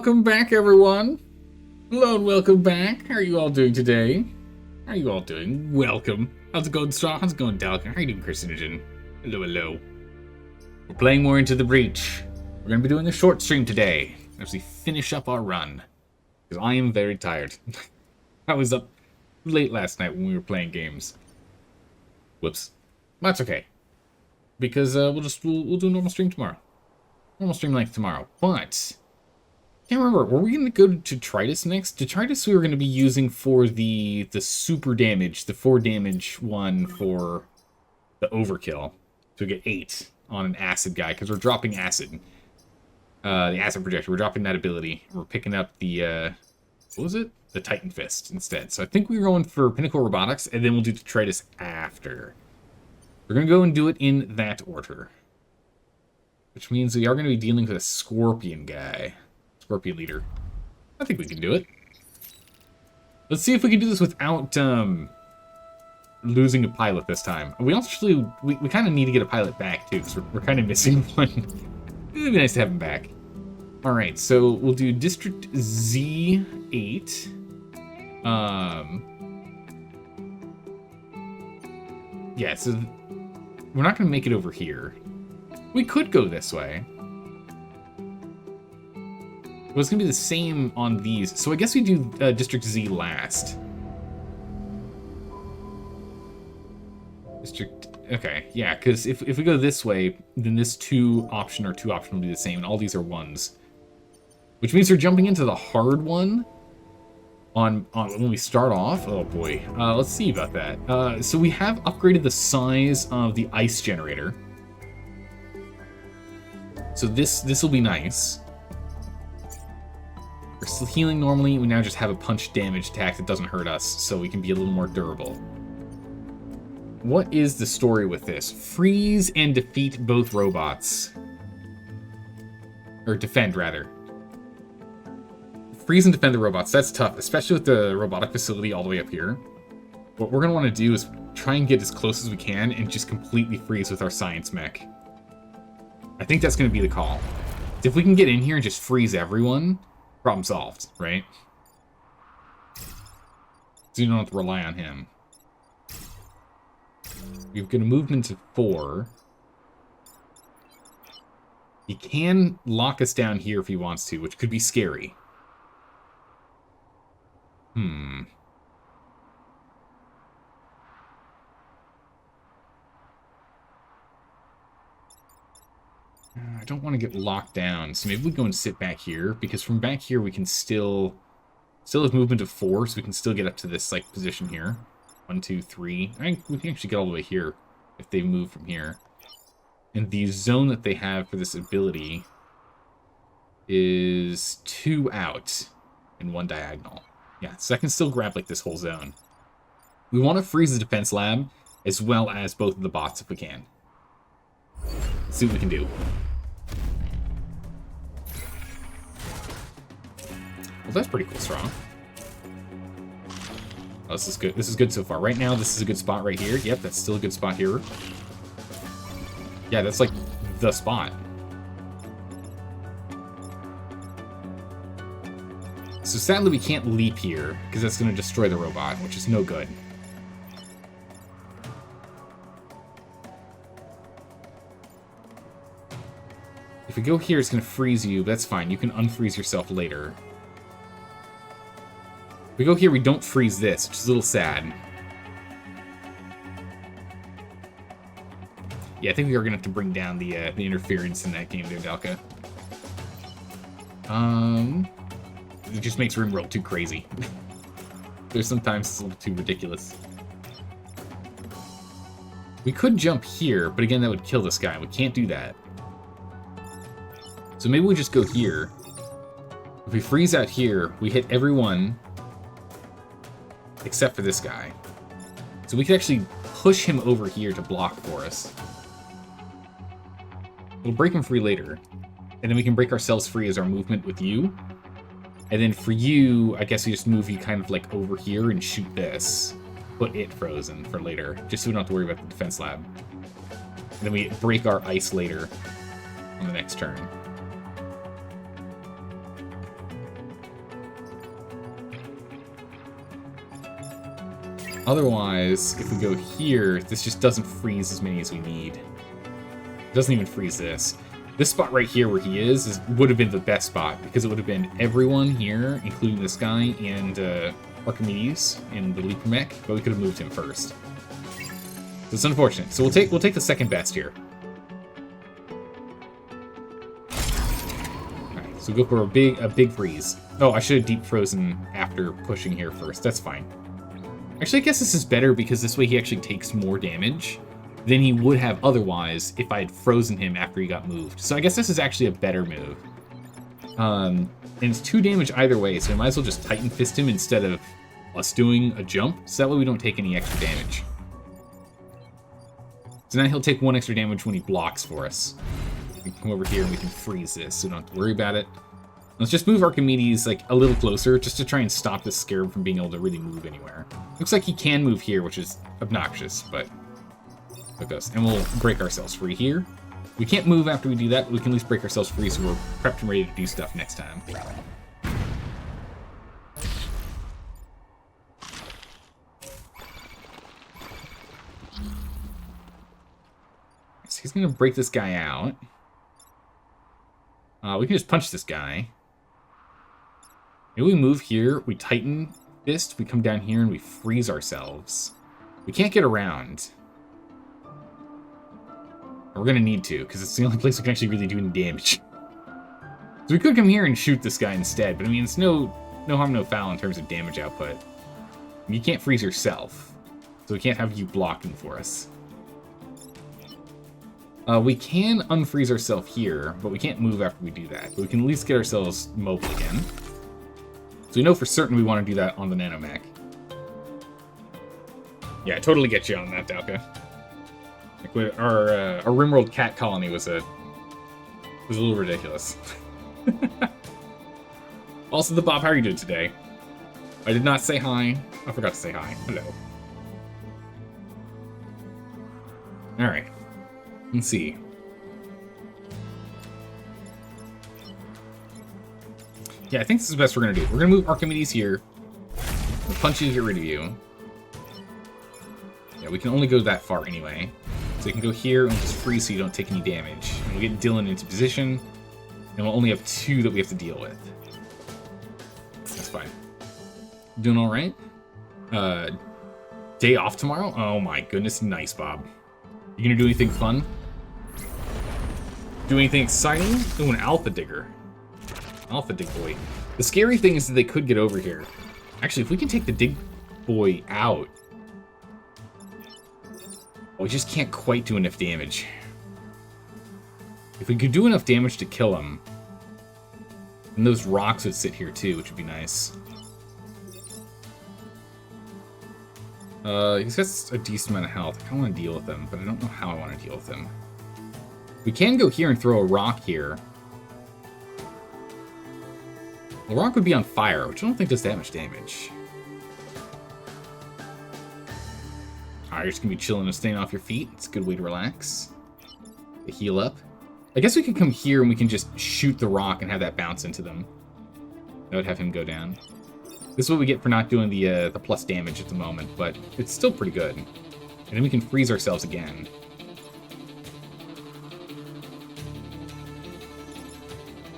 welcome back, everyone. Hello and welcome back. How are you all doing today? How are you all doing? Welcome. How's it going, Straw? How's it going, Dalkin? How are you doing, Carcinogen? Hello, hello. We're playing more Into the Breach. We're going to be doing a short stream today as we finish up our run. Because I am very tired. I was up late last night when we were playing games. Whoops. That's okay. Because we'll do a normal stream tomorrow. Normal stream length tomorrow. But can't remember, were we going to go to Detritus next? Detritus we were going to be using for the super damage, the 4 damage one for the overkill. So we get 8 on an acid guy, because we're dropping acid. The acid projector, we're dropping that ability. We're picking up the, what was it? The Titan Fist instead. So I think we're going for Pinnacle Robotics, and then we'll do Detritus after. We're going to go and do it in that order. Which means we are going to be dealing with a Scorpion guy. Scorpion leader. I think we can do it. Let's see if we can do this without losing a pilot this time. We actually, we kind of need to get a pilot back too, because we're kind of missing one. It would be nice to have him back. Alright, so we'll do District Z8. Yeah, so we're not going to make it over here. We could go this way. Well, it's going to be the same on these. So I guess we do District Z last. District... Okay, yeah, because if we go this way, then this 2 option or 2 option will be the same, and all these are 1s. Which means we're jumping into the hard one on when we start off. Oh boy. Let's see about that. So we have upgraded the size of the ice generator. So this will be nice. We're still healing normally. We now just have a punch damage attack that doesn't hurt us, so we can be a little more durable. What is the story with this? Freeze and defeat both robots. Or defend, rather. Freeze and defend the robots. That's tough, especially with the robotic facility all the way up here. What we're going to want to do is try and get as close as we can and just completely freeze with our science mech. I think that's going to be the call. If we can get in here and just freeze everyone, problem solved, right? So you don't have to rely on him. We've got a movement to 4. He can lock us down here if he wants to, which could be scary. I don't want to get locked down, so maybe we go and sit back here, because from back here we can still have movement of 4, so we can still get up to this like position here. 1, 2, 3. I think we can actually get all the way here if they move from here. And the zone that they have for this ability is 2 out and 1 diagonal. Yeah, so I can still grab like this whole zone. We want to freeze the defense lab as well as both of the bots if we can. Let's see what we can do. Well, that's pretty cool, Strong. Oh, this is good. This is good so far. Right now, this is a good spot right here. Yep, that's still a good spot here. Yeah, that's like the spot. So sadly, we can't leap here, because that's going to destroy the robot, which is no good. If we go here, it's going to freeze you, but that's fine. You can unfreeze yourself later. If we go here, we don't freeze this, which is a little sad. Yeah, I think we are going to have to bring down the interference in that game there, Dalka. It just makes RimWorld too crazy. There's sometimes it's a little too ridiculous. We could jump here, but again, that would kill this guy. We can't do that. So maybe we just go here. If we freeze out here, we hit everyone except for this guy. So we could actually push him over here to block for us. We'll break him free later. And then we can break ourselves free as our movement with you. And then for you, I guess we just move you kind of like over here and shoot this. Put it frozen for later, just so we don't have to worry about the defense lab. And then we break our ice later on the next turn. Otherwise, if we go here, this just doesn't freeze as many as we need. It doesn't even freeze this. This spot right here where he is would have been the best spot, because it would have been everyone here, including this guy and Archimedes in the Leaper mech, but we could have moved him first. So it's unfortunate. So we'll take the second best here. Alright, so we'll go for a big freeze. Oh, I should have deep frozen after pushing here first. That's fine. Actually, I guess this is better because this way he actually takes more damage than he would have otherwise if I had frozen him after he got moved. So I guess this is actually a better move. And it's 2 damage either way, so we might as well just Titan Fist him instead of us doing a jump, so that way we don't take any extra damage. So now he'll take 1 extra damage when he blocks for us. We can come over here and we can freeze this, so we don't have to worry about it. Let's just move Archimedes like a little closer, just to try and stop this scarab from being able to really move anywhere. Looks like he can move here, which is obnoxious, but it goes. And we'll break ourselves free here. We can't move after we do that, but we can at least break ourselves free so we're prepped and ready to do stuff next time. So he's going to break this guy out. We can just punch this guy. Maybe we move here, we Titan Fist, we come down here and we freeze ourselves. We can't get around. We're gonna need to, because it's the only place we can actually really do any damage. So we could come here and shoot this guy instead, but I mean, it's no harm, no foul in terms of damage output. You can't freeze yourself, so we can't have you blocking for us. We can unfreeze ourselves here, but we can't move after we do that. But we can at least get ourselves mobile again. So we know for certain we want to do that on the nanomech. Yeah, I totally get you on that, Dalka. Like our Rimworld cat colony was a little ridiculous. Also, the Bob, how are you doing today? I did not say hi. I forgot to say hi. Hello. All right. Let's see. Yeah, I think this is the best we're gonna do. We're gonna move Archimedes here. We'll punch you to get rid of you. Yeah, we can only go that far anyway. So you can go here and just freeze so you don't take any damage. And we'll get Dylan into position. And we'll only have 2 that we have to deal with. That's fine. Doing alright? Day off tomorrow? Oh my goodness, nice, Bob. You gonna do anything fun? Do anything exciting? Ooh, an Alpha Digger. Alpha Dig Boy. The scary thing is that they could get over here. Actually, if we can take the Dig Boy out... we just can't quite do enough damage. If we could do enough damage to kill him... and those rocks would sit here too, which would be nice. He's got a decent amount of health. I kind of want to deal with him, but I don't know how I want to deal with him. We can go here and throw a rock here. The rock would be on fire, which I don't think does that much damage. Alright, you're just gonna be chilling and staying off your feet. It's a good way to relax. To heal up. I guess we could come here and we can just shoot the rock and have that bounce into them. That would have him go down. This is what we get for not doing the plus damage at the moment, but it's still pretty good. And then we can freeze ourselves again.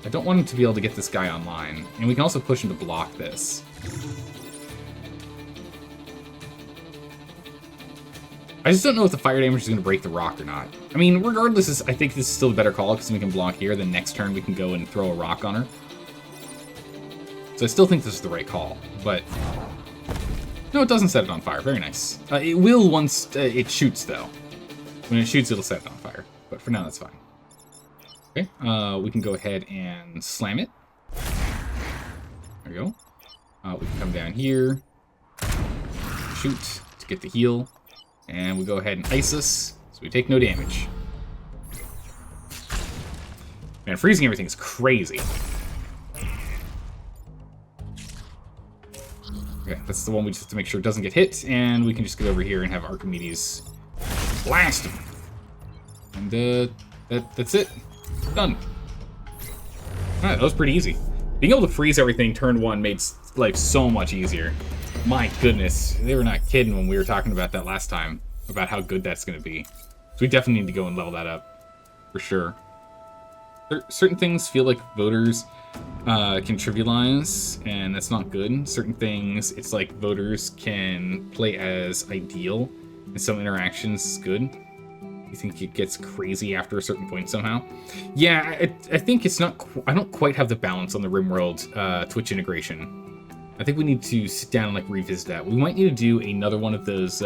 I don't want him to be able to get this guy online. And we can also push him to block this. I just don't know if the fire damage is going to break the rock or not. I mean, regardless, I think this is still a better call because we can block here. Then next turn we can go and throw a rock on her. So I still think this is the right call, but... no, it doesn't set it on fire. Very nice. It will once it shoots, though. When it shoots, it'll set it on fire. But for now, that's fine. Okay, we can go ahead and slam it. There we go. We can come down here. Shoot to get the heal. And we go ahead and ice us, so we take no damage. Man, freezing everything is crazy. Okay, that's the one we just have to make sure it doesn't get hit, and we can just get over here and have Archimedes blast him. And that's it. Done. Alright, that was pretty easy. Being able to freeze everything turn 1 made life so much easier. My goodness, they were not kidding when we were talking about that last time, about how good that's going to be. So we definitely need to go and level that up, for sure. Certain things feel like voters can trivialize, and that's not good. Certain things, it's like voters can play as ideal, and some interactions is good. You think it gets crazy after a certain point somehow? Yeah, I think it's not. I don't quite have the balance on the RimWorld Twitch integration. I think we need to sit down and like revisit that. We might need to do another one of those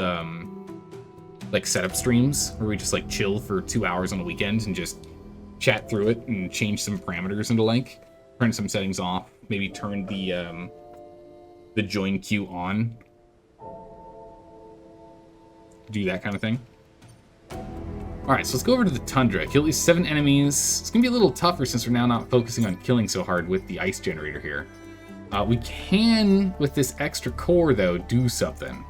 like setup streams where we just like chill for 2 hours on the weekend and just chat through it and change some parameters and the like. Turn some settings off. Maybe turn the join queue on. Do that kind of thing. Alright, so let's go over to the Tundra. Kill at least 7 enemies. It's going to be a little tougher since we're now not focusing on killing so hard with the ice generator here. We can, with this extra core, though, do something.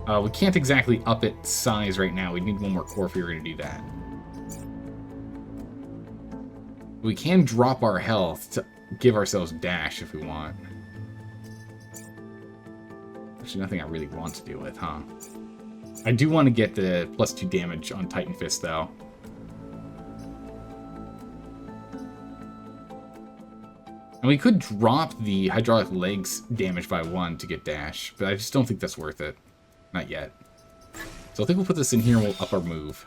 We can't exactly up its size right now. We need one more core if we were going to do that. We can drop our health to give ourselves dash if we want. Actually, nothing I really want to deal with, huh? I do want to get the +2 damage on Titan Fist, though. And we could drop the hydraulic legs damage by 1 to get dash, but I just don't think that's worth it. Not yet. So I think we'll put this in here and we'll up our move.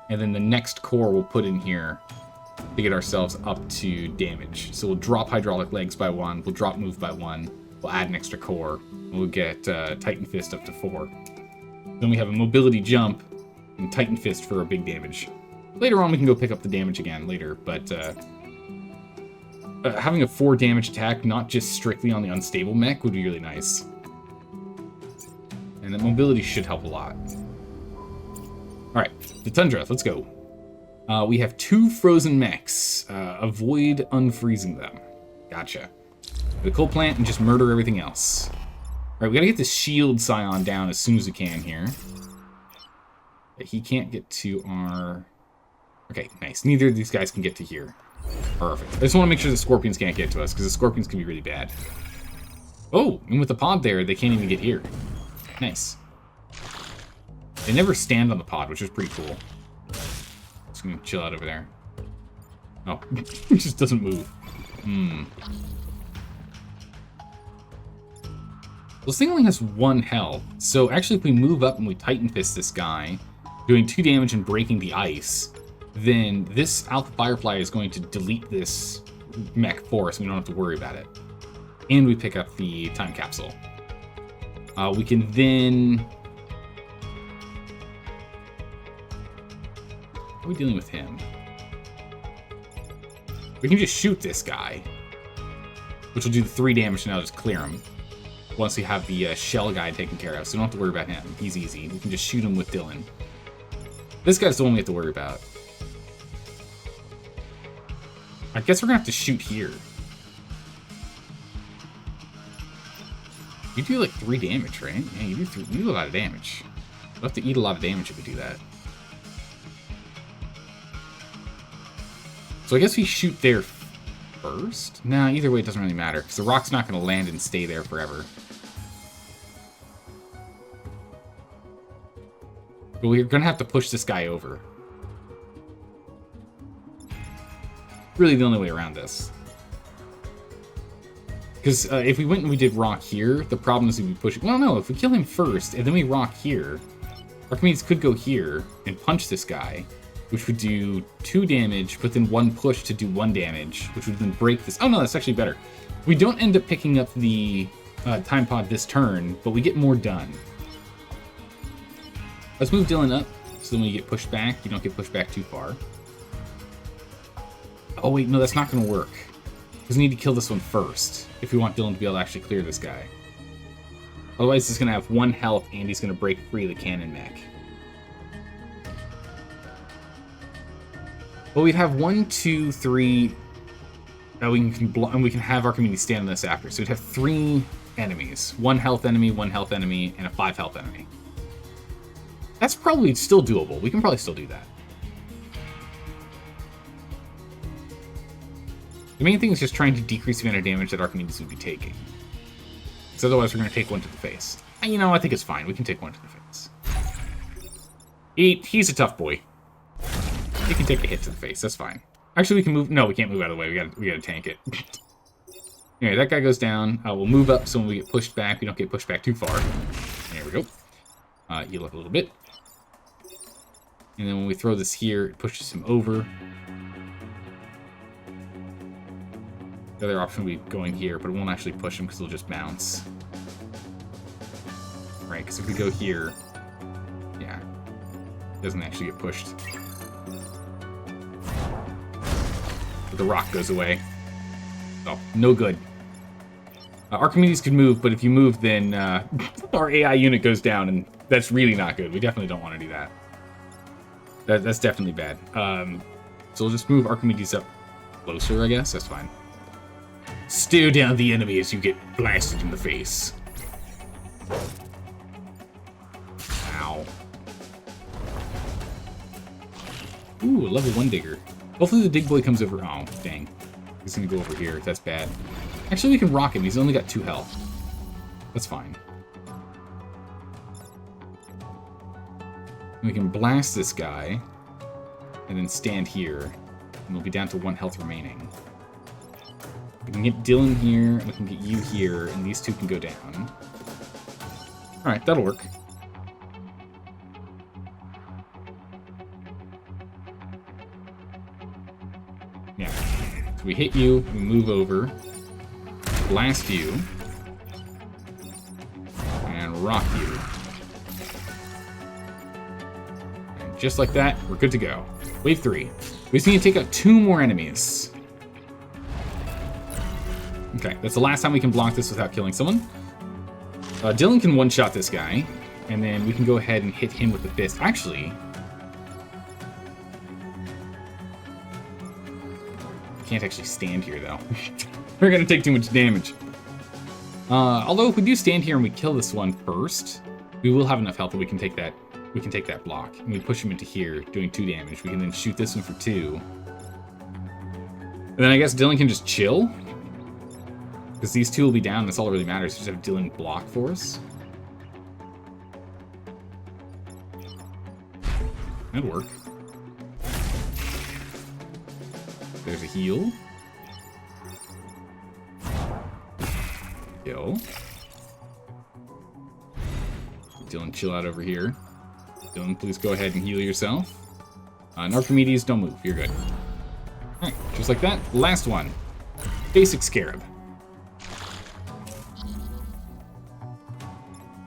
And then the next core we'll put in here to get ourselves up to damage. So we'll drop hydraulic legs by 1, we'll drop move by 1, we'll add an extra core, and we'll get Titan Fist up to 4. Then we have a mobility jump and Titan Fist for a big damage. Later on we can go pick up the damage again later, but having a 4 damage attack, not just strictly on the unstable mech, would be really nice. And the mobility should help a lot. Alright, the Tundra, let's go. We have 2 frozen mechs. Avoid unfreezing them. Gotcha. The coal plant and just murder everything else. Alright, we gotta get the shield scion down as soon as we can here. He can't get to our... Okay, nice. Neither of these guys can get to here. Perfect. I just want to make sure the scorpions can't get to us, because the scorpions can be really bad. Oh, and with the pod there, they can't even get here. Nice. They never stand on the pod, which is pretty cool. Just gonna chill out over there. Oh, it just doesn't move. This thing only has 1 health, so actually if we move up and we Titan Fist this guy, doing 2 damage and breaking the ice, then this Alpha Firefly is going to delete this mech for us, and we don't have to worry about it. And we pick up the time capsule. We can then... How are we dealing with him? We can just shoot this guy, which will do the 3 damage, and I'll just clear him. Once we have the shell guy taken care of, so we don't have to worry about him. He's easy. We can just shoot him with Dylan. This guy's the one we have to worry about. I guess we're gonna have to shoot here. You do like 3 damage, right? Yeah, you do a lot of damage. We'll have to eat a lot of damage if we do that. So I guess we shoot there first? Nah, either way it doesn't really matter, because the rock's not gonna land and stay there forever. But we're gonna have to push this guy over. Really the only way around this. Because if we went and we did rock here, the problem is we'd be pushing... Well, no, if we kill him first and then we rock here, Archimedes could go here and punch this guy, which would do 2 damage, but then 1 push to do 1 damage, which would then break this... Oh no, that's actually better. We don't end up picking up the time pod this turn, but we get more done. Let's move Dylan up, so then when you get pushed back, you don't get pushed back too far. Oh wait, no, that's not going to work. Because we need to kill this one first, if we want Dylan to be able to actually clear this guy. Otherwise, he's going to have 1 health, and he's going to break free the cannon mech. Well, we'd have 1, 2, 3... we can have Archimedes stand on this after. So we'd have 3 enemies. 1 health enemy, 1 health enemy, and a 5 health enemy. That's probably still doable. We can probably still do that. The main thing is just trying to decrease the amount of damage that Archimedes would be taking. because otherwise we're going to take one to the face. And, you know, I think it's fine. We can take one to the face. He's a tough boy. He can take a hit to the face. That's fine. Actually, we can move. No, we can't move out of the way. We gotta tank it. Anyway, that guy goes down. We'll move up so when we get pushed back, we don't get pushed back too far. There we go. Heal up a little bit. And then when we throw this here, it pushes him over. The other option would be going here, but it won't actually push him because he'll just bounce. Right, because if we go here, yeah, it doesn't actually get pushed. But the rock goes away. Oh, no good. Archimedes could move, but if you move, then our AI unit goes down, and that's really not good. We definitely don't want to do that. That's definitely bad. So we'll just move Archimedes up closer, I guess. That's fine. Stare down the enemy as you get blasted in the face. Ow. Ooh, a level 1 digger. Hopefully the dig boy comes over. Oh, dang. He's gonna go over here. That's bad. Actually, we can rock him. He's only got 2 health. That's fine. We can blast this guy, and then stand here, and we'll be down to 1 health remaining. We can get Dylan here, and we can get you here, and these 2 can go down. Alright, that'll work. Yeah. So we hit you, we move over, blast you, and rock you. And just like that, we're good to go. Wave 3. We just need to take out 2 more enemies. Okay, that's the last time we can block this without killing someone. Dylan can one-shot this guy, and then we can go ahead and hit him with the fist. Actually, can't actually stand here, though. We're gonna take too much damage. Although if we do stand here and we kill this one first, we will have enough health that we can take that. We can take that block, and we push him into here, doing 2 damage. We can then shoot this one for 2. And then I guess Dylan can just chill, because these 2 will be down. That's all that really matters. Just have Dylan block for us. That'd work. There's a heal. Kill. Dylan, chill out over here. Dylan, please go ahead and heal yourself. And Archimedes, don't move. You're good. Alright, just like that. Last one. Basic Scarab.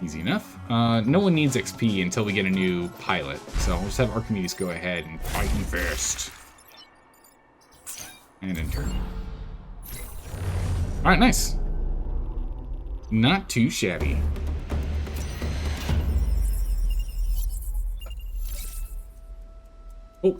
Easy enough. No one needs XP until we get a new pilot, so we'll just have Archimedes go ahead and fight him first. And in turn. Alright, nice. Not too shabby. Oh.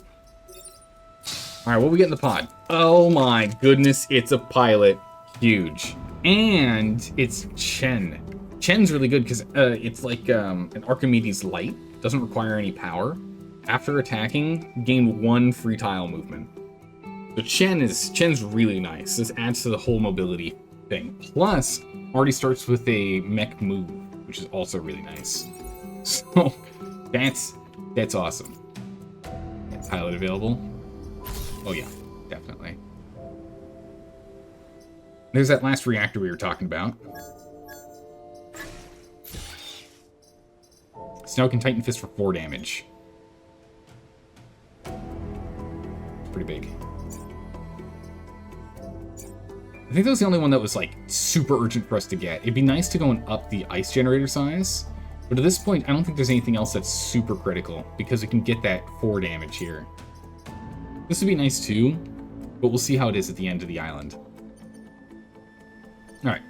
Alright, what we get in the pod? Oh my goodness, it's a pilot. Huge. And it's Chen. Chen's really good because it's like an Archimedes Light. Doesn't require any power. After attacking, gain 1 free tile movement. So Chen's really nice. This adds to the whole mobility thing. Plus, already starts with a mech move, which is also really nice. So that's awesome. Pilot available? Oh yeah, definitely. There's that last reactor we were talking about. So now we can Titan Fist for 4 damage. Pretty big. I think that was the only one that was like super urgent for us to get. It'd be nice to go and up the ice generator size, but at this point I don't think there's anything else that's super critical because we can get that 4 damage here. This would be nice too, but we'll see how it is at the end of the island. Alright,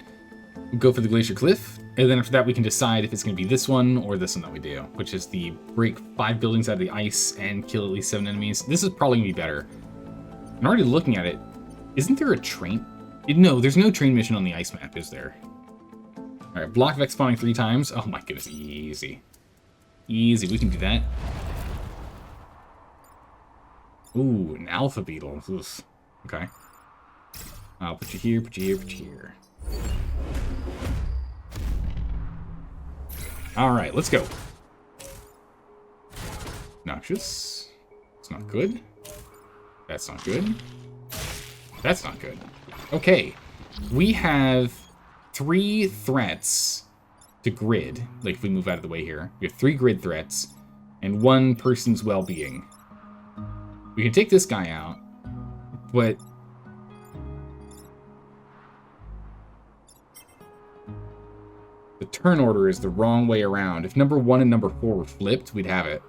we'll go for the Glacier Cliff, and then after that we can decide if it's going to be this one or this one that we do, which is the break 5 buildings out of the ice and kill at least 7 enemies. This is probably going to be better. I'm already looking at it. Isn't there a train? No, there's no train mission on the ice map, is there? Alright, block Vex spawning 3 times. Oh my goodness, easy. Easy, we can do that. Ooh, an Alpha Beetle. Oof. Okay. I'll put you here, put you here, put you here. Alright, let's go. Noxious. It's not good. That's not good. That's not good. Okay. We have 3 threats to grid. Like, if we move out of the way here. We have 3 grid threats and 1 person's well-being. We can take this guy out, but... the turn order is the wrong way around. If number 1 and number 4 were flipped, we'd have it.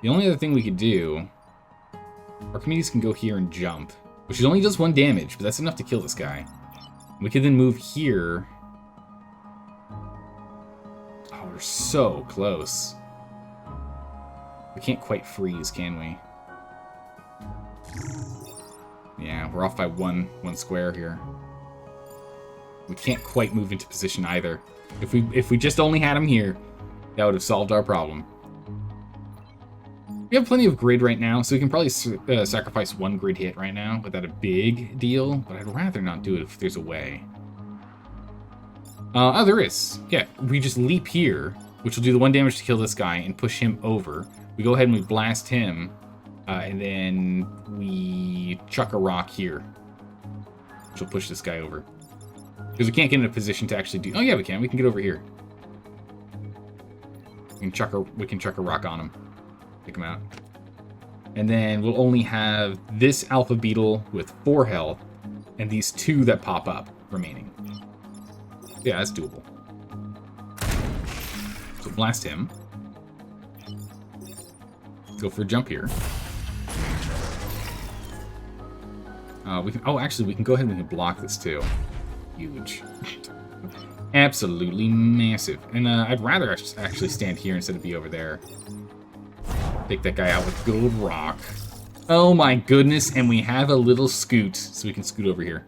The only other thing we could do... Archimedes can go here and jump, which only does 1 damage, but that's enough to kill this guy. We could then move here. Oh, we're so close. We can't quite freeze, can we? Yeah, we're off by one square here. We can't quite move into position either. If we just only had him here, that would have solved our problem. We have plenty of grid right now, so we can probably sacrifice 1 grid hit right now without a big deal, but I'd rather not do it if there's a way. Oh, there is. Yeah, we just leap here, which will do the 1 damage to kill this guy and push him over. We go ahead and we blast him, and then we chuck a rock here, which will push this guy over. Because we can't get in a position to actually do... Oh yeah, we can. We can get over here. We can chuck a rock on him. Take him out. And then we'll only have this alpha beetle with 4 health, and these 2 that pop up remaining. Yeah, that's doable. So blast him. Let's go for a jump here. We can. Oh, actually, we can go ahead and we can block this too. Huge. Absolutely massive. And I'd rather actually stand here instead of be over there. Take that guy out with good old rock. Oh my goodness, and we have a little scoot, so we can scoot over here.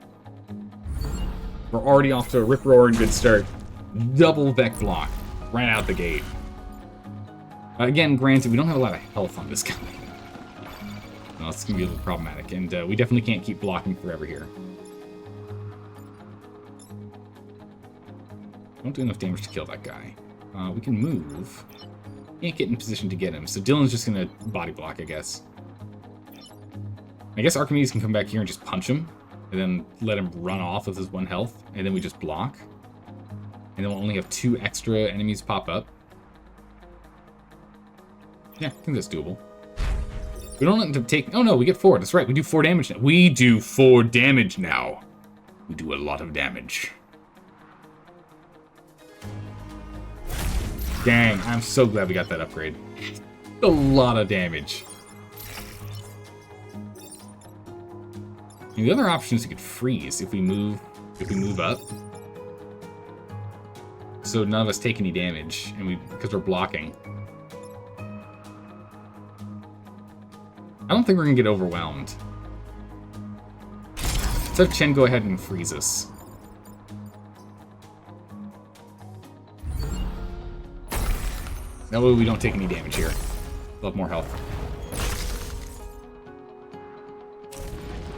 We're already off to a rip-roaring good start. Double Vec block. Right out the gate. Again, granted, we don't have a lot of health on this guy. Well, it's going to be a little problematic, and we definitely can't keep blocking forever here. Don't do enough damage to kill that guy. We can move. Can't get in position to get him, so Dylan's just gonna body block, I guess. I guess Archimedes can come back here and just punch him, and then let him run off with his 1 health, and then we just block. And then we'll only have 2 extra enemies pop up. Yeah, I think that's doable. We don't let them take... Oh no, we get 4. That's right, we do 4 damage now. We do 4 damage now. We do a lot of damage. Dang, I'm so glad we got that upgrade. A lot of damage. And the other option is we could freeze if we move up. So none of us take any damage, and because we're blocking. I don't think we're gonna get overwhelmed. Let's have Chen go ahead and freeze us. That way we don't take any damage here. We'll have more health.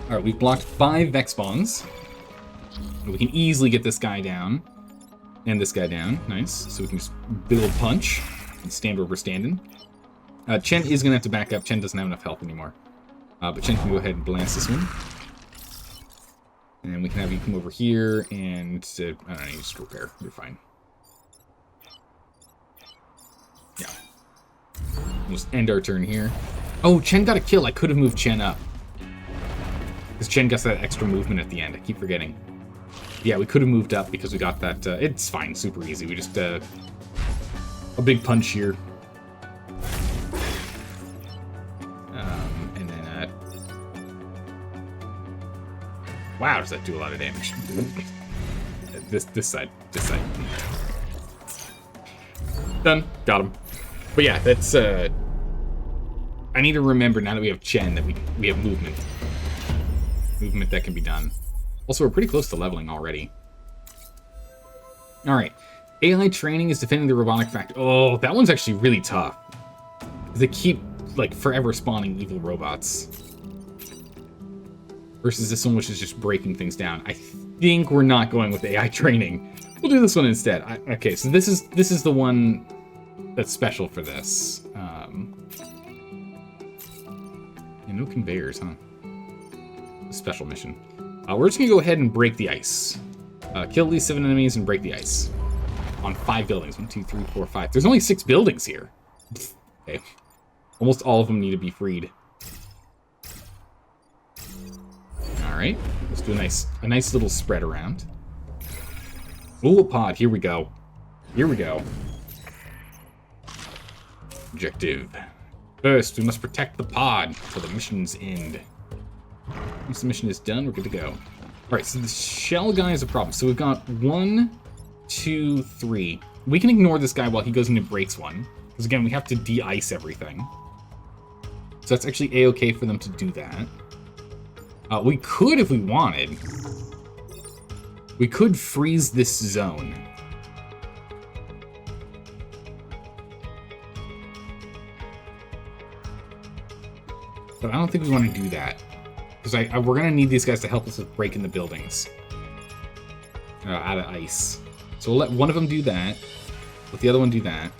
Alright, we've blocked 5 Vec spawns. We can easily get this guy down. And this guy down. Nice. So we can just build punch and stand where we're standing. Chen is going to have to back up. Chen doesn't have enough health anymore. But Chen can go ahead and blast this one. And we can have you come over here and... I don't know, you just repair. You're fine. Yeah. We'll just end our turn here. Oh, Chen got a kill. I could have moved Chen up. Because Chen gets that extra movement at the end. I keep forgetting. Yeah, we could have moved up because we got that. It's fine. Super easy. We just... a big punch here. And then... wow, does that do a lot of damage. This side. Done. Got him. But yeah, that's... I need to remember now that we have Chen that we have movement. Movement that can be done. Also, we're pretty close to leveling already. Alright. AI training is defending the robotic factory. Oh, that one's actually really tough. They keep, like, forever spawning evil robots. versus this one, which is just breaking things down. I think we're not going with AI training. We'll do this one instead. Okay, so this is the one that's special for this. Yeah, no conveyors, huh? Special mission. We're just gonna go ahead and break the ice. Kill at least 7 enemies and break the ice. On 5 buildings. 1, 2, 3, 4, 5. There's only 6 buildings here. Okay. Almost all of them need to be freed. Alright. Let's do a nice little spread around. Ooh, a pod. Here we go. Here we go. Objective. First, we must protect the pod till the mission's end. Once the mission is done, we're good to go. Alright, so the shell guy is a problem. So we've got 1, 2, 3. We can ignore this guy while he goes in and breaks one. Because again, we have to de-ice everything. So that's actually a-okay for them to do that. We could, if we wanted, we could freeze this zone. But I don't think we want to do that. Because we're going to need these guys to help us with breaking the buildings. Out of ice. So we'll let one of them do that. Let the other one do that.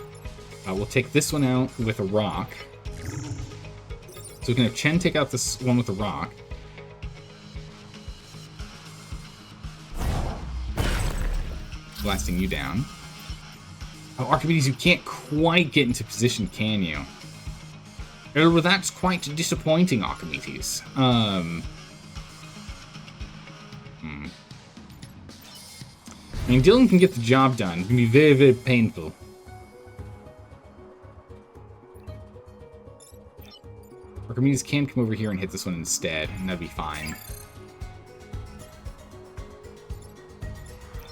We'll take this one out with a rock. So we can have Chen take out this one with a rock. Blasting you down. Oh, Archimedes, you can't quite get into position, can you? Well, that's quite disappointing, Archimedes. I mean, Dylan can get the job done. It can be very, very painful. Archimedes can come over here and hit this one instead, and that'd be fine.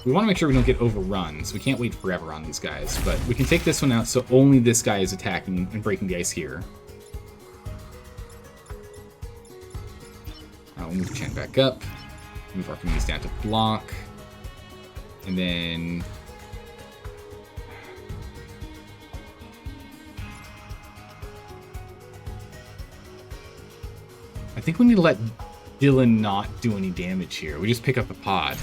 We want to make sure we don't get overrun, so we can't wait forever on these guys. But we can take this one out, so only this guy is attacking and breaking the ice here. We'll move Chen back up. Move Archimedes down to block. And then... I think we need to let Dylan not do any damage here. We just pick up the pod.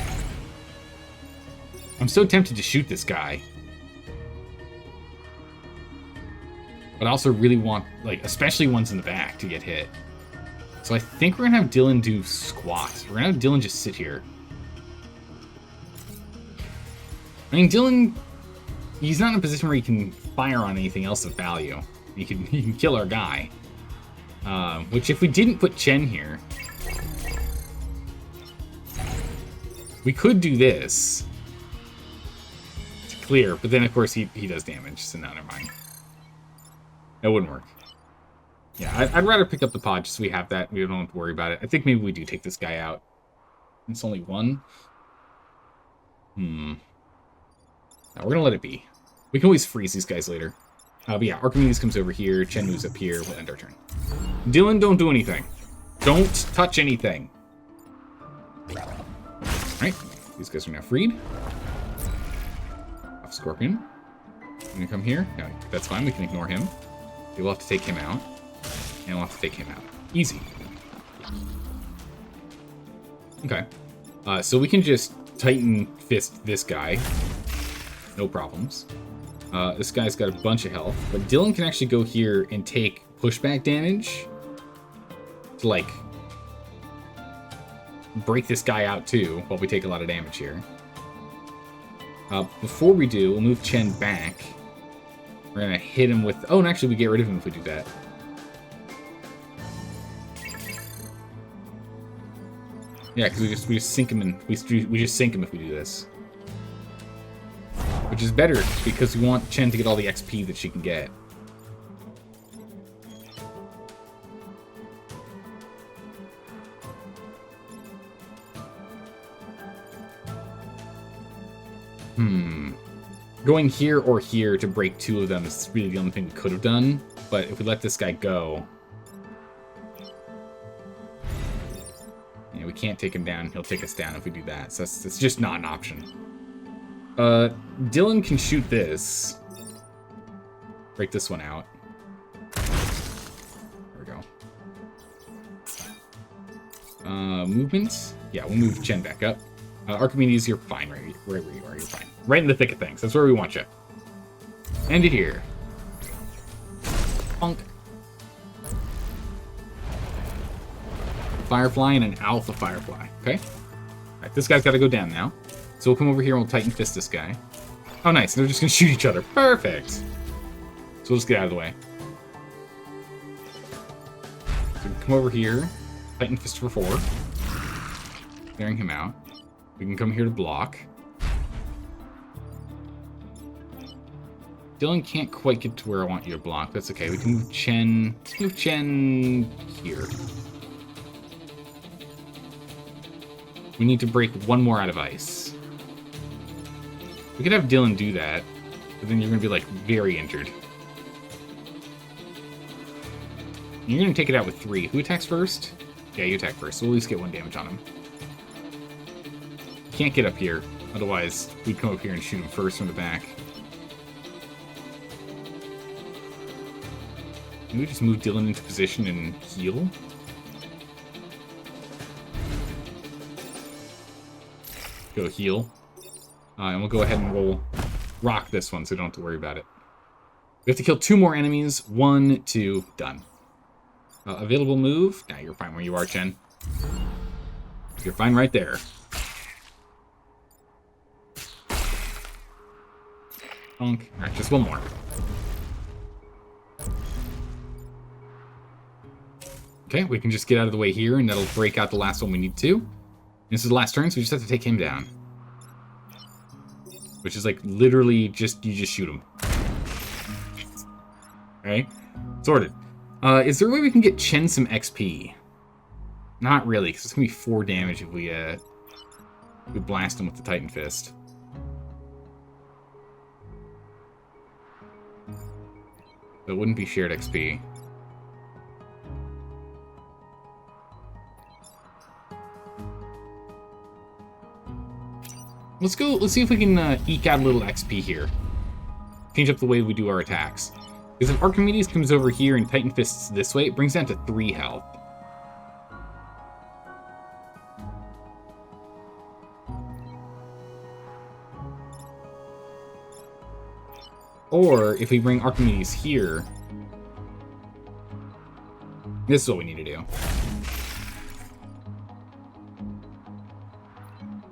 I'm so tempted to shoot this guy. But I also really want, like, especially ones in the back to get hit. So I think we're going to have Dylan do squats. We're going to have Dylan just sit here. I mean, Dylan, he's not in a position where he can fire on anything else of value. He can kill our guy. Which if we didn't put Chen here, we could do this to clear, but then of course he does damage, so no, never mind. That wouldn't work. Yeah, I'd rather pick up the pod just so we have that. We don't have to worry about it. I think maybe we do take this guy out. It's only one. No, we're gonna let it be. We can always freeze these guys later. But yeah, Archimedes comes over here, Chen moves up here, we'll end our turn. Dylan, don't do anything. Don't touch anything. Alright, these guys are now freed. Off Scorpion. You gonna come here? No, that's fine, we can ignore him. We'll have to take him out. And we'll have to take him out. Easy. Okay. So we can just Titan Fist this guy. No problems. This guy's got a bunch of health. But Dylan can actually go here and take pushback damage to, like, break this guy out, too, while we take a lot of damage here. Before we do, we'll move Chen back. We're gonna hit him with... Oh, and actually, we get rid of him if we do that. Yeah, because we just sink him in... We just sink him if we do this. Which is better, because we want Chen to get all the XP that she can get. Going here or here to break two of them is really the only thing we could have done. But if we let this guy go... Yeah, we can't take him down. He'll take us down if we do that. So it's just not an option. Dylan can shoot this. Break this one out. There we Movement. Yeah, we'll move Chen back up. Archimedes, you're fine right where you are. You're fine. Right in the thick of things. That's where we want you. End it here. Punk. Firefly and an Alpha Firefly. Okay. Alright, this guy's got to go down now. So we'll come over here and we'll Titan Fist this guy. Oh, nice. They're just going to shoot each other. Perfect. So we'll just get out of the way. So we come over here. Titan Fist for 4. Clearing him out. We can come here to block. Dylan can't quite get to where I want you to block. That's okay. We can move Chen. Let's move Chen here. We need to break one more out of ice. We could have Dylan do that, but then you're going to be, like, very injured. You're going to take it out with 3. Who attacks first? Yeah, you attack first, so we'll at least get 1 damage on him. Can't get up here, otherwise we'd come up here and shoot him first from the back. Can we just move Dylan into position and heal? Go heal. And we'll go ahead and we'll rock this one so we don't have to worry about it. We have to kill 2 more enemies. 1, 2, done. Available move. Nah, you're fine where you are, Chen. You're fine right there. Alright, just 1 more. Okay, we can just get out of the way here, and that'll break out the last one we need to. This is the last turn, so we just have to take him down. Which is like literally just, you just shoot him. Alright, sorted. Is there a way we can get Chen some XP? Not really, because it's going to be 4 damage if we blast him with the Titan Fist. So it wouldn't be shared XP. Let's see if we can eke out a little XP here. Change up the way we do our attacks. Because if Archimedes comes over here and Titan Fists this way, it brings down to 3 health. Or, if we bring Archimedes here, this is what we need to do.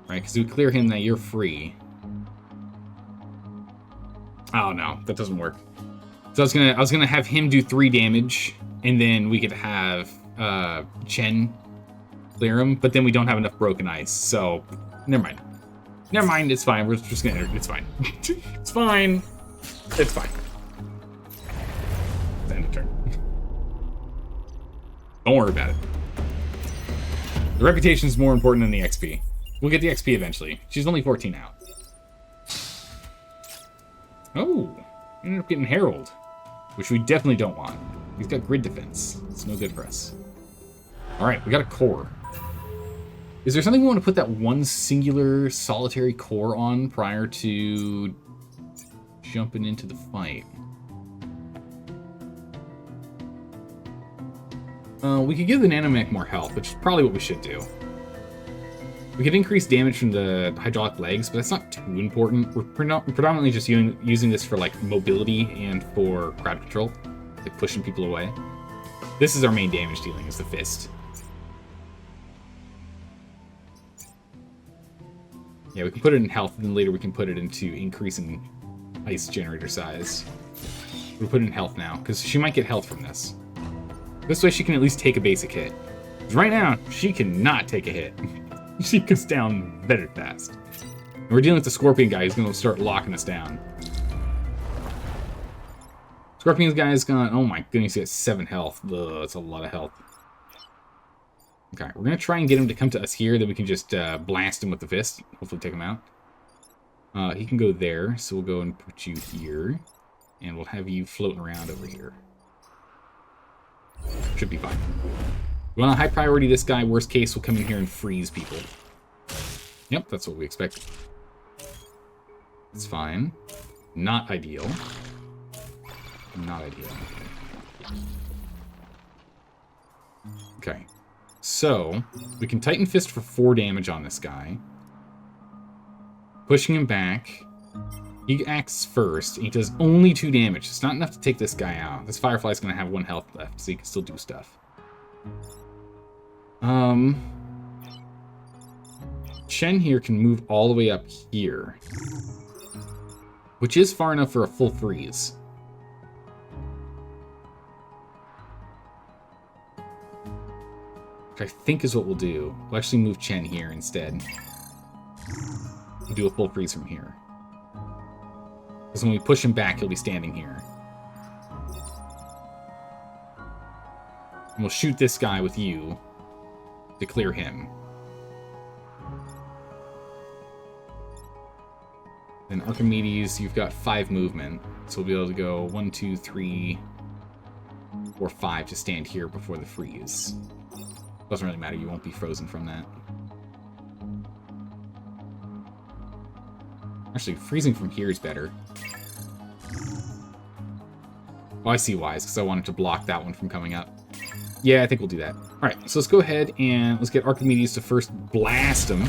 Right, because we clear him, now you're free. Oh no, that doesn't work. So I was gonna have him do 3 damage, and then we could have Chen clear him, but then we don't have enough broken ice, so never mind. Never mind, it's fine. We're just gonna, it's fine. It's fine. It's fine. It's end of turn. Don't worry about it. The reputation is more important than the XP. We'll get the XP eventually. She's only 14 out. Oh, we ended up getting Herald, which we definitely don't want. He's got grid defense. It's no good for us. All right, we got a core. Is there something we want to put that one singular solitary core on prior to jumping into the fight? We could give the nanomech more health, which is probably what we should do. We could increase damage from the hydraulic legs, but that's not too important. We're predominantly just using this for like mobility and for crowd control, like pushing people away. This is our main damage dealing, is the fist. Yeah, we can put it in health, and then later we can put it into increasing ice generator size. We'll put it in health now, because she might get health from this. This way she can at least take a basic hit. Because right now, she cannot take a hit. She goes down very fast. And we're dealing with the Scorpion guy who's going to start locking us down. Scorpion's guy is gone. Oh my goodness, he has 7 health. Ugh, that's a lot of health. Okay, we're going to try and get him to come to us here, then we can just blast him with the fist. Hopefully take him out. He can go there, so we'll go and put you here. And we'll have you floating around over here. Should be fine. We want a high priority this guy. Worst case, we'll come in here and freeze people. Yep, that's what we expect. It's fine. Not ideal. Not ideal. Okay. So, we can Titan Fist for 4 damage on this guy. Pushing him back. He acts first, and he does only 2 damage. It's not enough to take this guy out. This Firefly's going to have 1 health left, so he can still do stuff. Chen here can move all the way up here. Which is far enough for a full freeze. Which I think is what we'll do. We'll actually move Chen here instead. We'll do a full freeze from here. Because when we push him back, he'll be standing here. And we'll shoot this guy with you to clear him. Then Archimedes, you've got 5 movement. So we'll be able to go 1, 2, 3, 4, 5 to stand here before the freeze. Doesn't really matter, you won't be frozen from that. Actually, freezing from here is better. Oh, I see why. It's because I wanted to block that one from coming up. Yeah, I think we'll do that. Alright, so let's go ahead and let's get Archimedes to first blast him.